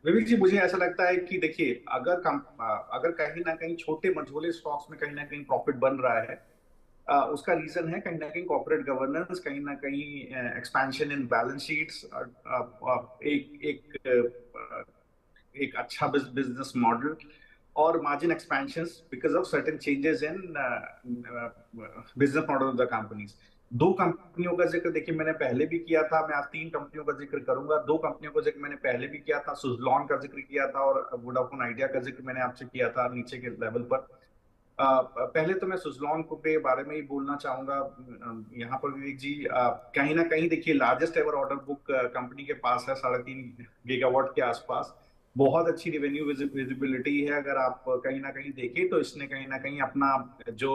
विवेक जी, मुझे ऐसा लगता है कि देखिए अगर कहीं ना कहीं छोटे मझोले स्टॉक्स में कहीं ना कहीं प्रॉफिट बन रहा है, उसका रीजन है कहीं ना कहीं कॉर्पोरेट गवर्नेंस, कहीं ना कहीं एक्सपेंशन इन बैलेंस शीट्स, एक अच्छा बिजनेस मॉडल और margin expansions because of certain changes in business model of the companies. 2 कंपनियों का जिक्र देखिए मैंने पहले भी किया था, मैं आज 3 कंपनियों का जिक्र करूंगा। 2 कंपनियों का जिक्र मैंने पहले भी किया था, सुज़लॉन का जिक्र किया था और वोडाफोन आइडिया का जिक्र मैंने आपसे किया था नीचे के लेवल पर। पहले तो मैं सुज़लॉन को के बारे में ही बोलना चाहूंगा यहाँ पर विवेक जी। कहीं ना कहीं देखिए largest ever order book company के पास है 3.5 गीगावाट के आसपास। बहुत अच्छी रेवेन्यू विजिबिलिटी है। अगर आप कहीं ना कहीं देखें तो इसने कहीं ना कहीं अपना जो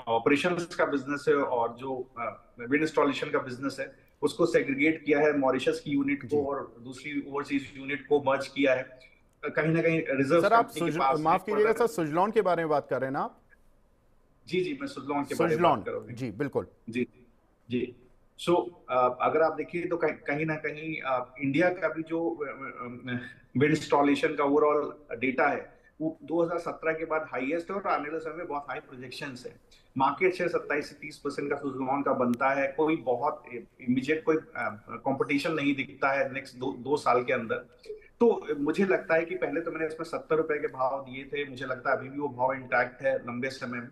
ऑपरेशंस का बिजनेस है और जो विंड इंस्टॉलेशन का बिजनेस है उसको सेग्रीगेट किया है, मॉरिशस की यूनिट को और दूसरी ओवरसीज यूनिट को मर्ज किया है। कहीं ना कहीं रिजर्व सर आप माफ कीजिएगा सर, सुज़लॉन के बारे में बात कर रहे हैं ना आप? जी मैं सुज़लॉन के बारे में बात कर रहा हूँ। जी बिल्कुल। जी सो अगर आप देखिए तो कहीं ना कहीं इंडिया का भी जो विंड इंस्टॉलेशन का ओवरऑल डेटा है वो 2017 के बाद हाईएस्ट है और आने वाले समय में बहुत हाई प्रोजेक्शंस है। मार्केट शेयर 27 से 30% का सुज़लॉन का बनता है। कोई बहुत इमीडिएट कोई कंपटीशन नहीं दिखता है नेक्स्ट दो साल के अंदर। तो मुझे लगता है कि पहले तो मैंने इसमें 70 रुपए के भाव दिए थे, मुझे लगता है अभी भी वो भाव इंटैक्ट है लंबे समय में।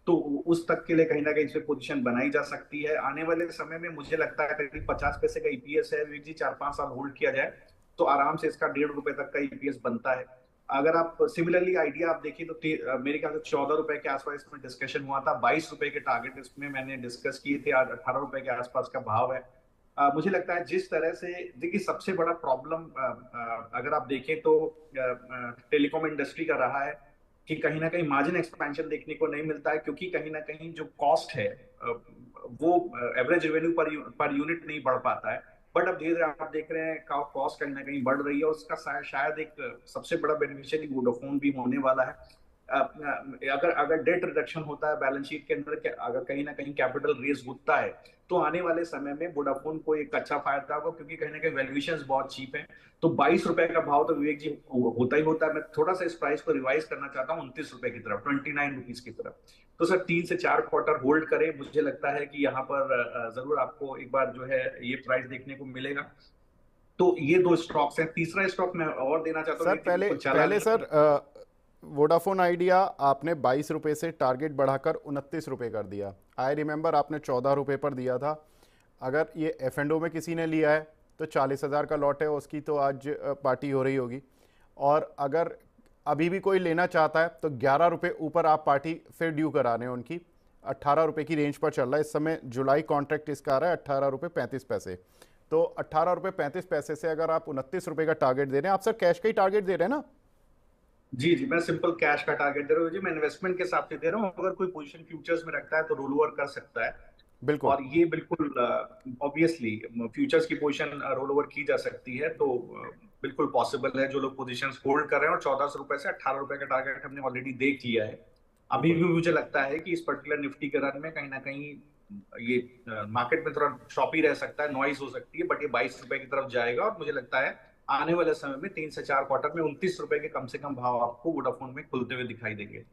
तो उस तक के लिए कहीं ना कहीं इसमें पोजीशन बनाई जा सकती है। आने वाले समय में मुझे लगता है करीब 50 पैसे का ईपीएस है, विवेक जी 4-5 साल होल्ड किया जाए तो आराम से इसका 1.5 रुपए तक का ईपीएस बनता है। अगर आप सिमिलरली आइडिया आप देखिए तो मेरे ख्याल से 14 रुपए के आसपास इसमें डिस्कशन हुआ था, 22 रुपए के टारगेट इसमें मैंने डिस्कस किए थे, आज 18 रुपए के आसपास का भाव है। मुझे लगता है जिस तरह से देखिए सबसे बड़ा प्रॉब्लम अगर आप देखें तो टेलीकॉम इंडस्ट्री का रहा है कि कहीं ना कहीं मार्जिन एक्सपेंशन देखने को नहीं मिलता है, क्योंकि कहीं ना कहीं जो कॉस्ट है वो एवरेज रेवेन्यू पर यूनिट नहीं बढ़ पाता है। बट अब धीरे धीरे आप देख रहे हैं कॉस्ट कहीं ना कहीं बढ़ रही है और उसका शायद एक सबसे बड़ा बेनिफिशियरी वोडाफोन भी होने वाला है। अगर अगर डेट रिडक्शन होता है बैलेंस शीट के अंदर, अगर कहीं ना कहीं कैपिटल रेज होता है तो आने वाले समय में वोडाफोन को एक अच्छा फायदा होगा, क्योंकि कहीं ना कहीं वैल्यूएशंस बहुत चीप है। तो 22 रुपए का भाव तो विवेक जी होता ही होता है। मैं थोड़ा सा इस प्राइस को रिवाइज करना चाहता हूँ 29 रुपए की तरफ, 29 रुपीज की तरफ। तो सर 3 से 4 क्वार्टर होल्ड करें, मुझे लगता है कि यहाँ पर जरूर आपको एक बार जो है ये प्राइस देखने को मिलेगा। तो ये दो स्टॉक्स हैं। तीसरा स्टॉक मैं और देना चाहता हूँ सर पहले सर वोडाफोन आइडिया आपने 22 रुपए से टारगेट बढ़ाकर 29 रुपए कर दिया। आई रिमेंबर आपने 14 रुपए पर दिया था। अगर ये F&O में किसी ने लिया है तो 40,000 का लॉट है, उसकी तो आज पार्टी हो रही होगी। और अगर अभी भी कोई लेना चाहता है तो 11 रुपये ऊपर आप पार्टी फिर ड्यू करा रहे हैं उनकी। 18 रुपये की रेंज पर चल रहा है इस समय। जुलाई कॉन्ट्रैक्ट इसका आ रहा है 18 रुपये 35 पैसे। तो 18 रुपये 35 पैसे से अगर आप 29 रुपये का टारगेट दे रहे हैं, आप सर कैश का ही टारगेट दे रहे हैं ना? जी जी, मैं सिंपल कैश का टारगेट दे रहा हूँ जी, मैं इन्वेस्टमेंट के हिसाब से दे रहा हूँ। अगर कोई पोजीशन फ्यूचर्स में रखता है तो रोल ओवर कर सकता है। बिल्कुल। और ये बिल्कुल ऑब्वियसली फ्यूचर्स की पोजीशन रोल ओवर की जा सकती है, तो बिल्कुल पॉसिबल है। जो लोग पोजीशंस होल्ड कर रहे हैं, और 1400 रुपए से 18 रुपए का टारगेट हमने ऑलरेडी देख लिया है। अभी भी मुझे लगता है कि इस पर्टिकुलर निफ्टी के रन में कहीं ना कहीं ये मार्केट में थोड़ा शॉपी रह सकता है, नॉइज हो सकती है, बट ये 22 रुपए की तरफ जाएगा। और मुझे लगता है आने वाले समय में 3 से 4 क्वार्टर में 29 रुपए के कम से कम भाव आपको वोडाफोन में खुलते हुए दिखाई देंगे।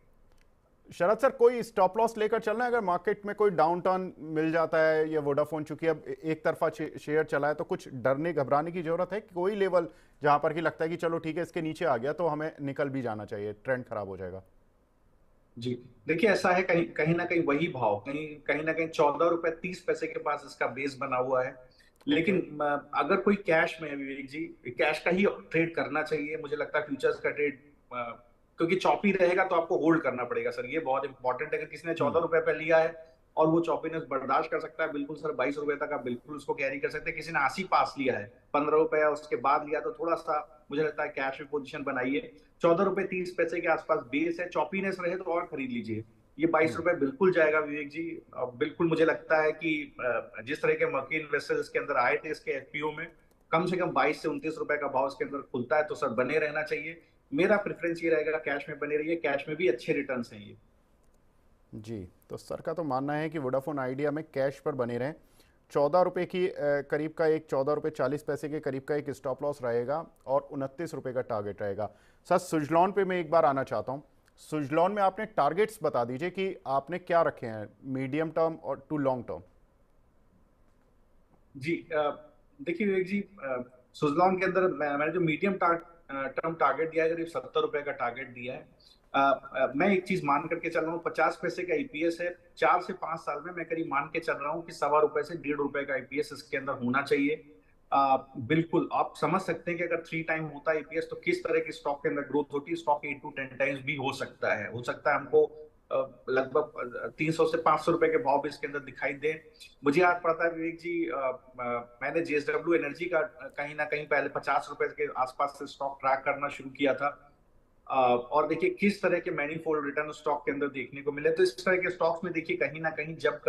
शरद सर, कोई स्टॉप लॉस लेकर चलना है अगर मार्केट में कोई डाउन टर्न मिल जाता है, या वोडाफोन चूंकि अब एक तरफा शेयर चला है, तो कुछ डरने घबराने की जरूरत है कि कोई लेवल जहां पर कि लगता है कि चलो ठीक है इसके नीचे आ गया तो हमें निकल भी जाना चाहिए, ट्रेंड खराब हो जाएगा? जी देखिए, ऐसा है कहीं कहीं ना कहीं वही भाव कहीं कहीं ना कहीं 14 रुपए 30 पैसे के पास इसका बेस बना हुआ है। लेकिन अगर कोई कैश में है विवेक जी, कैश का ही ट्रेड करना चाहिए। मुझे लगता है फ्यूचर्स का ट्रेड क्योंकि चॉपी रहेगा तो आपको होल्ड करना पड़ेगा सर, ये बहुत इंपॉर्टेंट है। अगर किसी ने 14 रुपए पे लिया है और वो चॉपीनेस बर्दाश्त कर सकता है, बिल्कुल सर 22 रुपए तक आप बिल्कुल उसको कैरी कर सकते हैं। किसी ने 80 पास लिया है, 15 रुपए उसके बाद लिया, तो थोड़ा सा मुझे लगता है कैश में पोजीशन बनाइए। 14 रुपए 30 पैसे के आसपास बेस है, चॉपीनेस रहे तो और खरीद लीजिए। ये 22 रुपए बिल्कुल जाएगा विवेक जी। बिल्कुल मुझे लगता है कि जिस तरह के मर्की इन्वेस्टर्स इसके अंदर आए थे इसके एफपीओ में, कम से कम 22 से 29 रुपए का भाव इसके अंदर खुलता है, तो सर बने रहना चाहिए। मेरा प्रेफरेंस ये रहेगा कैश में बने रहिए, कैश में भी अच्छे रिटर्न्स हैं ये। जी, तो सर का तो मानना है कि वोडाफोन आइडिया में कैश पर बने रहें। 14 रुपये की करीब का एक 14 रुपये 40 पैसे के करीब का एक स्टॉप लॉस रहेगा और 29 रुपये का टारगेट रहेगा। सर सुजलॉन पे मैं एक बार आना चाहता हूँ। सुजलॉन में आपने टारगेट्स बता दीजिए कि आपने क्या रखे हैं मीडियम टर्म और टू लॉन्ग टर्म। जी देखिए विवेक जी, सुजलॉन के अंदर मैंने जो मीडियम टर्म टारगेट दिया है, करीब 70 रुपए का टारगेट दिया है। मैं एक चीज मान करके चल रहा हूँ, 50 पैसे का ईपीएस है। 4 से 5 साल में मैं करीब मान के चल रहा हूँ कि 1.25 रुपए से 1.5 रुपए का ईपीएस इसके अंदर होना चाहिए। बिल्कुल आप समझ सकते हैं कि अगर 3 टाइम होता है ईपीएस तो किस तरह की स्टॉक के अंदर ग्रोथ होती है। स्टॉक 8 to 10 टाइम्स भी हो सकता है। हमको लगभग 300 से 500 रुपए के भाव भी इसके अंदर दिखाई दे। मुझे याद पड़ता है विवेक जी, मैंने जेएसडब्ल्यू एनर्जी का कहीं ना कहीं पहले 50 रुपए के आसपास से स्टॉक ट्रैक करना शुरू किया था। और देखिए किस तरह के मैनीफोल्ड रिटर्न स्टॉक के अंदर देखने को मिले। तो इस तरह के स्टॉक्स में देखिए कहीं ना कहीं जब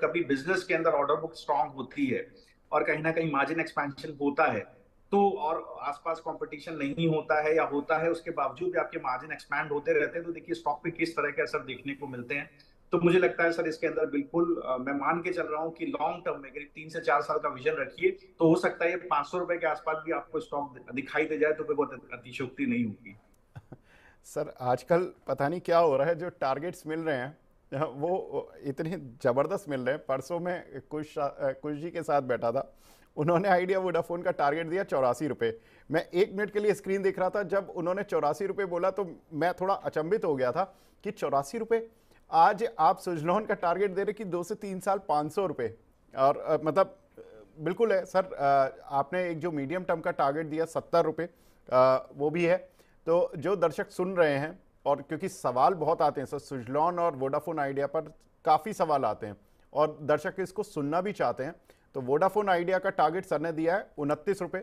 कभी बिजनेस के अंदर ऑर्डर बुक स्ट्रांग होती है और कहीं ना कहीं मार्जिन एक्सपेंशन होता है, तो और आसपास कंपटीशन नहीं होता है या होता है उसके बावजूद भी आपके मार्जिन एक्सपैंड होते रहते हैं, तो देखिए स्टॉक पे किस तरह के असर देखने को मिलते हैं। तो मुझे लगता है सर इसके अंदर बिल्कुल मैं मान के चल रहा हूँ कि लॉन्ग टर्म में करीब 3 से 4 साल का विजन रखिए, तो हो सकता है 500 रुपए के आसपास भी आपको स्टॉक दिखाई दे जाए, तो कोई बहुत अतिशयोक्ति नहीं होगी। सर आजकल पता नहीं क्या हो रहा है, जो टारगेट्स मिल रहे हैं वो इतने ज़बरदस्त मिल रहे हैं। परसों में कुश जी के साथ बैठा था, उन्होंने आइडिया वोडाफोन का टारगेट दिया 84 रुपये। मैं 1 मिनट के लिए स्क्रीन देख रहा था, जब उन्होंने 84 रुपये बोला तो मैं थोड़ा अचंभित हो गया था कि 84 रुपये। आज आप सुजलॉन का टारगेट दे रहे कि 2 से 3 साल 500 रुपये। और मतलब बिल्कुल है सर। आपने एक जो मीडियम टर्म का टारगेट दिया 70 रुपये, वो भी है। तो जो दर्शक सुन रहे हैं, और क्योंकि सवाल बहुत आते हैं सर सुजलॉन और वोडाफोन आइडिया पर, काफ़ी सवाल आते हैं और दर्शक इसको सुनना भी चाहते हैं। तो वोडाफोन आइडिया का टारगेट सर ने दिया है 29 रुपये।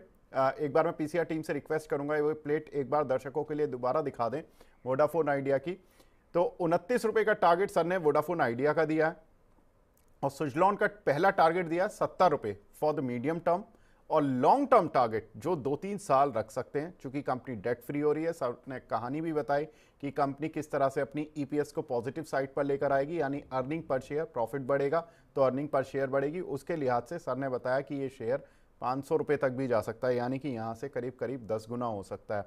एक बार मैं पीसीआर टीम से रिक्वेस्ट करूंगा वो प्लेट एक बार दर्शकों के लिए दोबारा दिखा दें वोडाफोन आइडिया की। तो 29 रुपये का टारगेट सर ने वोडाफोन आइडिया का दिया है, और सुजलॉन का पहला टारगेट दिया 70 रुपये फॉर द मीडियम टर्म, और लॉन्ग टर्म टारगेट जो 2-3 साल रख सकते हैं। चूंकि कंपनी डेट फ्री हो रही है, सर ने कहानी भी बताई कि कंपनी किस तरह से अपनी ईपीएस को पॉजिटिव साइड पर लेकर आएगी, यानी अर्निंग पर शेयर, प्रॉफिट बढ़ेगा तो अर्निंग पर शेयर बढ़ेगी। उसके लिहाज से सर ने बताया कि ये शेयर 500 रुपये तक भी जा सकता है, यानी कि यहाँ से करीब करीब 10 गुना हो सकता है।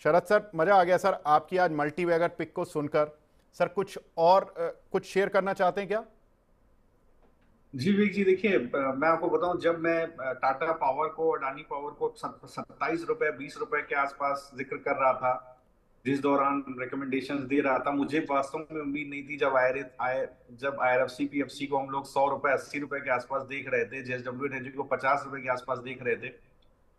शरद सर, मजा आ गया सर आपकी आज मल्टी बैगर पिक को सुनकर। सर कुछ शेयर करना चाहते हैं क्या? जी विवेक जी, देखिए मैं आपको बताऊं, जब मैं टाटा पावर को, अडानी पावर को 27 रुपए 20 रुपए के आसपास जिक्र कर रहा था, जिस दौरान रिकमेंडेशंस दे रहा था, मुझे वास्तव में उम्मीद नहीं थी जब आईआरएफसी पीएफसी को हम लोग 100 रुपए 80 रुपए के आसपास देख रहे थे, जेएसडब्ल्यू एनर्जी को 50 रुपए के आसपास देख रहे थे।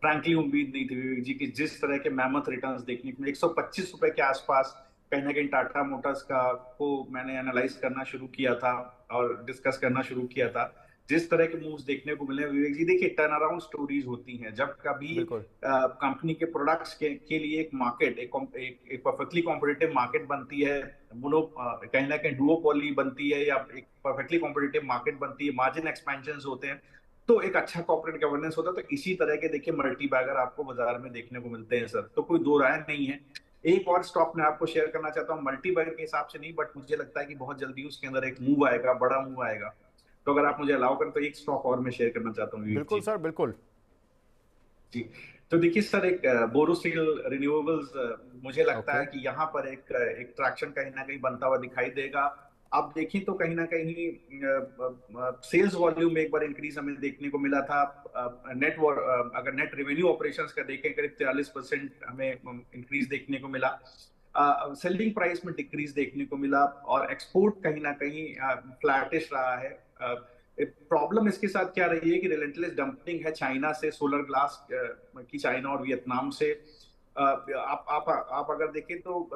फ्रैंकली उम्मीद नहीं थी विवेक जी कि जिस तरह के मैमथ रिटर्न्स देखने को 125 रुपए के आसपास कहीं ना कहीं टाटा मोटर्स को मैंने एनालाइज करना शुरू किया था और डिस्कस करना शुरू किया था। जिस तरह के मूव्स देखने को मिले विवेक जी, देखिए टर्न अराउंड स्टोरीज होती हैं जब कभी कंपनी के प्रोडक्ट्स के लिए एक मार्केट, एक परफेक्टली कॉम्पिटिटिव मार्केट बनती है, कहीं ना कहीं डुओपोली बनती है, या एक परफेक्टली कॉम्पिटिटिव मार्केट बनती है, मार्जिन एक्सपेंशन होते हैं, तो एक अच्छा कॉर्पोरेट गवर्नेंस होता है। तो इसी तरह के देखिए मल्टी बैगर आपको बाजार में देखने को मिलते हैं सर, तो कोई दो राय नहीं है। एक और स्टॉक मैं आपको शेयर करना चाहता हूँ, मल्टी बैगर के हिसाब से नहीं, बट मुझे लगता है कि बहुत जल्दी उसके अंदर एक मूव आएगा, बड़ा मूव आएगा। तो अगर आप मुझे अलाउ करें तो एक स्टॉक और मैं शेयर करना चाहता हूँ। बिल्कुल सर, बिल्कुल जी। तो देखिए सर, एक बोरोसिल रिन्यूएबल्स, मुझे लगता है कि यहाँ पर एक ट्रैक्शन कहीं ना कहीं बनता हुआ दिखाई देगा। आप देखें तो कहीं ना कहीं सेल्स वॉल्यूम में एक बार इंक्रीज हमें देखने को मिला था। अगर नेट रेवेन्यू ऑपरेशंस का देखें, करीब 43% हमें इंक्रीज देखने को मिला। सेलिंग प्राइस में डिक्रीज देखने को मिला, और एक्सपोर्ट कहीं ना कहीं फ्लैटिश रहा है। प्रॉब्लम इसके साथ क्या रही है कि रिलेंटलेस डंपिंग है चाइना से, सोलर ग्लास की चाइना और वियतनाम से। आप अगर देखें तो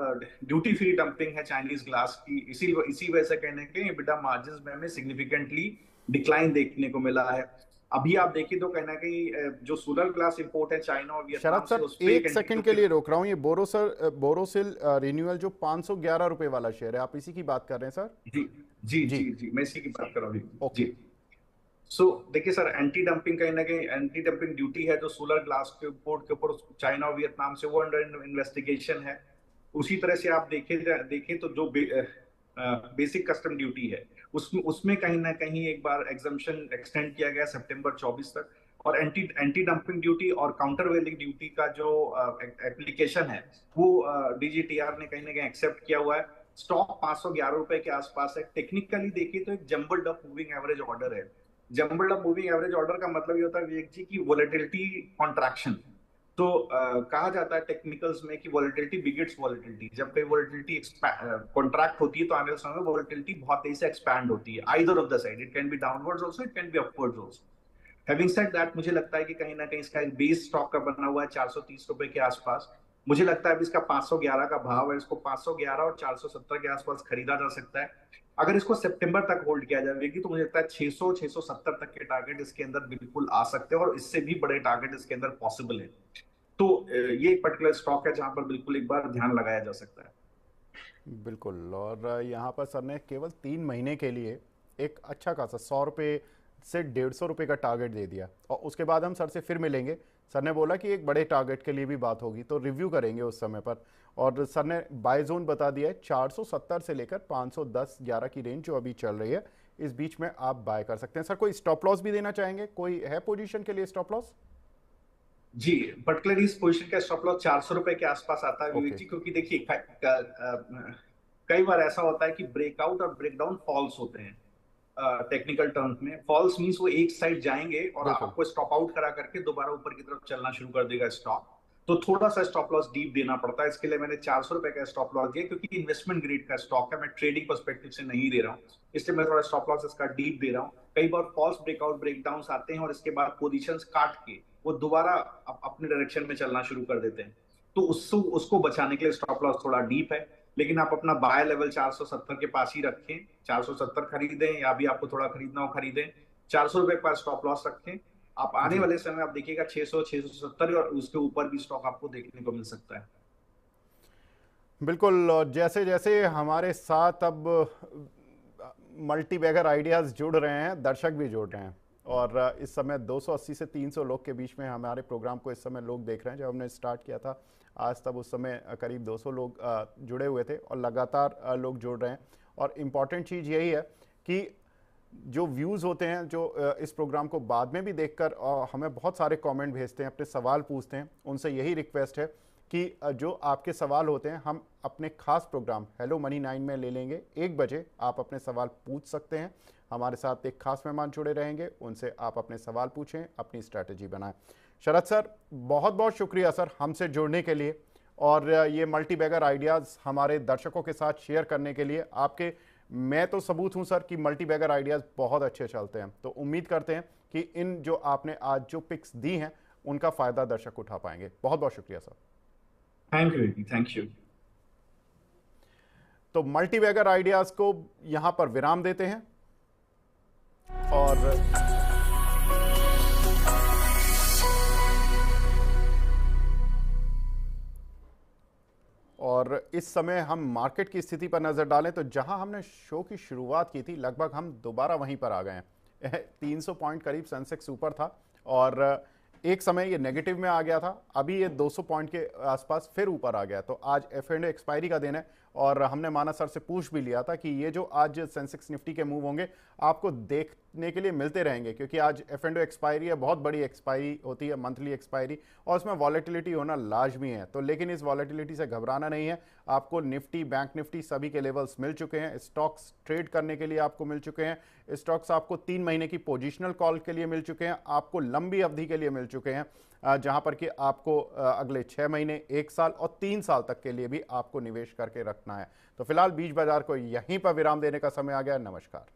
ड्यूटी फ्री डंपिंग है चाइनीज ग्लास की। इसी वजह से कहने के EBITDA मार्जिन्स में हमें सिग्निफिकेंटली डिक्लाइन देखने को मिला है। अभी आप देखिए तो कहीं ना कहीं जो सोलर ग्लास इंपोर्ट है चाइना और वियतनाम से, उस पे 1 सेकंड के लिए रोक रहा हूँ। ये बोरोसिल रिन्यूअल जो 511 रुपए वाला शेयर है, आप इसी की बात कर रहे हैं सर? जी जी जी जी, जी मैं इसी की बात कर रहा हूँ जी। सो देखिए सर, एंटी डंपिंग कहीं ना कहीं एंटी डंपिंग ड्यूटी है जो सोलर ग्लास के इंपोर्ट के ऊपर चाइना और वियतनाम से, वो अंडर इन्वेस्टिगेशन है। उसी तरह से आप देखें तो जो बेसिक कस्टम ड्यूटी है, उसमें कहीं ना कहीं एक बार एग्जम्पशन एक्सटेंड किया गया सितंबर 24 तक। और एंटी डंपिंग ड्यूटी और काउंटर वेलिंग ड्यूटी का जो एप्लीकेशन है, वो DGTR ने कहीं ना कहीं एक्सेप्ट किया हुआ है। स्टॉक 511 रुपए के आसपास है। टेक्निकली देखिए तो एक jumbled up moving average order है। Jumbled up moving average order का मतलब ये होता है विवेक जी की वोलेटिलिटी कॉन्ट्रैक्शन। तो कहा जाता है टेक्निकल्स में कि वोलेटिलिटी बिगिट्स वोलेटिलिटी। जब कोई वोलेटिलिटी कॉन्ट्रैक्ट होती है तो आने वाले समय में वोलेटिलिटी बहुत तेजी से एक्सपैंड होती है, either of the side. It can be downwards also, it can be upwards also. Having said that, मुझे लगता है कि कहीं ना कहीं इसका एक बेस स्टॉक का बना हुआ है 430 रुपए के आसपास। मुझे लगता है अभी इसका 511 का भाव है, इसको 511 और 470 के आसपास खरीदा जा सकता है। अगर इसको सितंबर तक होल्ड किया जाएगी तो मुझे लगता है 600-670 तक के टारगेट इसके अंदर बिल्कुल आ सकते हैं, और इससे भी बड़े टारगेट इसके अंदर पॉसिबल है। तो ये एक पर्टिकुलर स्टॉक है जहां पर बिल्कुल एक बार ध्यान लगाया जा सकता है। बिल्कुल। और यहाँ पर सर ने केवल 3 महीने के लिए एक अच्छा खासा 100 रुपये से 150 रुपये का टारगेट दे दिया, और उसके बाद हम सर से फिर मिलेंगे। सर ने बोला कि एक बड़े टारगेट के लिए भी बात होगी, तो रिव्यू करेंगे उस समय पर। और सर ने बाय जोन बता दिया है 470 से लेकर 510-11 की रेंज जो अभी चल रही है, इस बीच में आप बाय कर सकते हैं। सर कोई स्टॉप लॉस भी देना चाहेंगे? कोई है पोजीशन के लिए स्टॉप लॉस? जी, पर्टिकुलरली इस पोजीशन का स्टॉप लॉस 400 रुपए के आसपास आता है विवेक ओके। जी, क्योंकि देखिए कई बार ऐसा होता है कि ब्रेकआउट और ब्रेकडाउन फॉल्स होते हैं। टेक्निकल टर्म्स में फॉल्स मींस वो एक साइड जाएंगे और बिल्कुल। आपको स्टॉप आउट करा करके दोबारा ऊपर की तरफ चलना शुरू कर देगा स्टॉक। तो थोड़ा सा स्टॉप लॉस डीप देना पड़ता है, इसके लिए मैंने 400 रुपए का स्टॉप लॉस दिया, क्योंकि इन्वेस्टमेंट ग्रेड का स्टॉक है, मैं ट्रेडिंग पर्सपेक्टिव से नहीं दे रहा हूँ, इसलिए मैं थोड़ा स्टॉप लॉस इसका डीप दे रहा हूँ। कई बार फॉल्स ब्रेकआउट ब्रेकडाउन आते हैं और इसके बाद पोजिशन काट के वो दोबारा अपने डायरेक्शन में चलना शुरू कर देते हैं, तो उसको उसको बचाने के लिए स्टॉप लॉस थोड़ा डीप है। लेकिन आप अपना बाय लेवल 470 के पास ही रखें, 470 खरीदें, या भी आपको थोड़ा खरीदना हो खरीदें, 400 रुपए के पास स्टॉप लॉस रखें। आप आने जी वाले समय आप देखिएगा 600 670 और उसके ऊपर भी स्टॉक आपको देखने को मिल सकता है। बिल्कुल। और जैसे जैसे हमारे साथ अब मल्टी बैगर आइडियाज़ जुड़ रहे हैं, दर्शक भी जुड़ रहे हैं, और इस समय 280 से 300 लोग के बीच में हमारे प्रोग्राम को इस समय लोग देख रहे हैं। जब हमने स्टार्ट किया था आज तब उस समय करीब 200 लोग जुड़े हुए थे, और लगातार लोग जुड़ रहे हैं। और इम्पॉर्टेंट चीज़ यही है कि जो व्यूज़ होते हैं, जो इस प्रोग्राम को बाद में भी देखकर हमें बहुत सारे कमेंट भेजते हैं, अपने सवाल पूछते हैं, उनसे यही रिक्वेस्ट है कि जो आपके सवाल होते हैं हम अपने खास प्रोग्राम हेलो मनी 9 में ले लेंगे। 1 बजे आप अपने सवाल पूछ सकते हैं, हमारे साथ एक खास मेहमान जुड़े रहेंगे, उनसे आप अपने सवाल पूछें, अपनी स्ट्रैटेजी बनाएं। शरद सर, बहुत बहुत शुक्रिया सर हमसे जुड़ने के लिए, और ये मल्टी बैगर आइडियाज़ हमारे दर्शकों के साथ शेयर करने के लिए। आपके मैं तो सबूत हूं सर कि मल्टी बैगर आइडियाज़ बहुत अच्छे चलते हैं, तो उम्मीद करते हैं कि इन जो आपने आज जो पिक्स दी हैं उनका फ़ायदा दर्शक उठा पाएंगे। बहुत बहुत शुक्रिया sir. Thank you, thank you. तो मल्टी बैगर आइडियाज़ को यहां पर विराम देते हैं, और इस समय हम मार्केट की स्थिति पर नज़र डालें तो जहां हमने शो की शुरुआत की थी लगभग हम दोबारा वहीं पर आ गए हैं। 300 पॉइंट करीब सेंसेक्स ऊपर था, और एक समय ये नेगेटिव में आ गया था, अभी ये 200 पॉइंट के आसपास फिर ऊपर आ गया। तो आज F&O एक्सपायरी का दिन है, और हमने माना सर से पूछ भी लिया था कि ये जो आज सेंसेक्स निफ्टी के मूव होंगे आपको देखने के लिए मिलते रहेंगे, क्योंकि आज F&O एक्सपायरी है, बहुत बड़ी एक्सपायरी होती है, मंथली एक्सपायरी, और उसमें वॉलेटिलिटी होना लाजमी है। तो लेकिन इस वॉलेटिलिटी से घबराना नहीं है, आपको निफ्टी, बैंक निफ्टी सभी के लेवल्स मिल चुके हैं, स्टॉक्स ट्रेड करने के लिए आपको मिल चुके हैं, स्टॉक्स आपको 3 महीने की पोजिशनल कॉल के लिए मिल चुके हैं, आपको लंबी अवधि के लिए मिल चुके हैं, जहां पर कि आपको अगले 6 महीने, 1 साल और 3 साल तक के लिए भी आपको निवेश करके रखना है। तो फिलहाल बीज बाजार को यहीं पर विराम देने का समय आ गया। नमस्कार।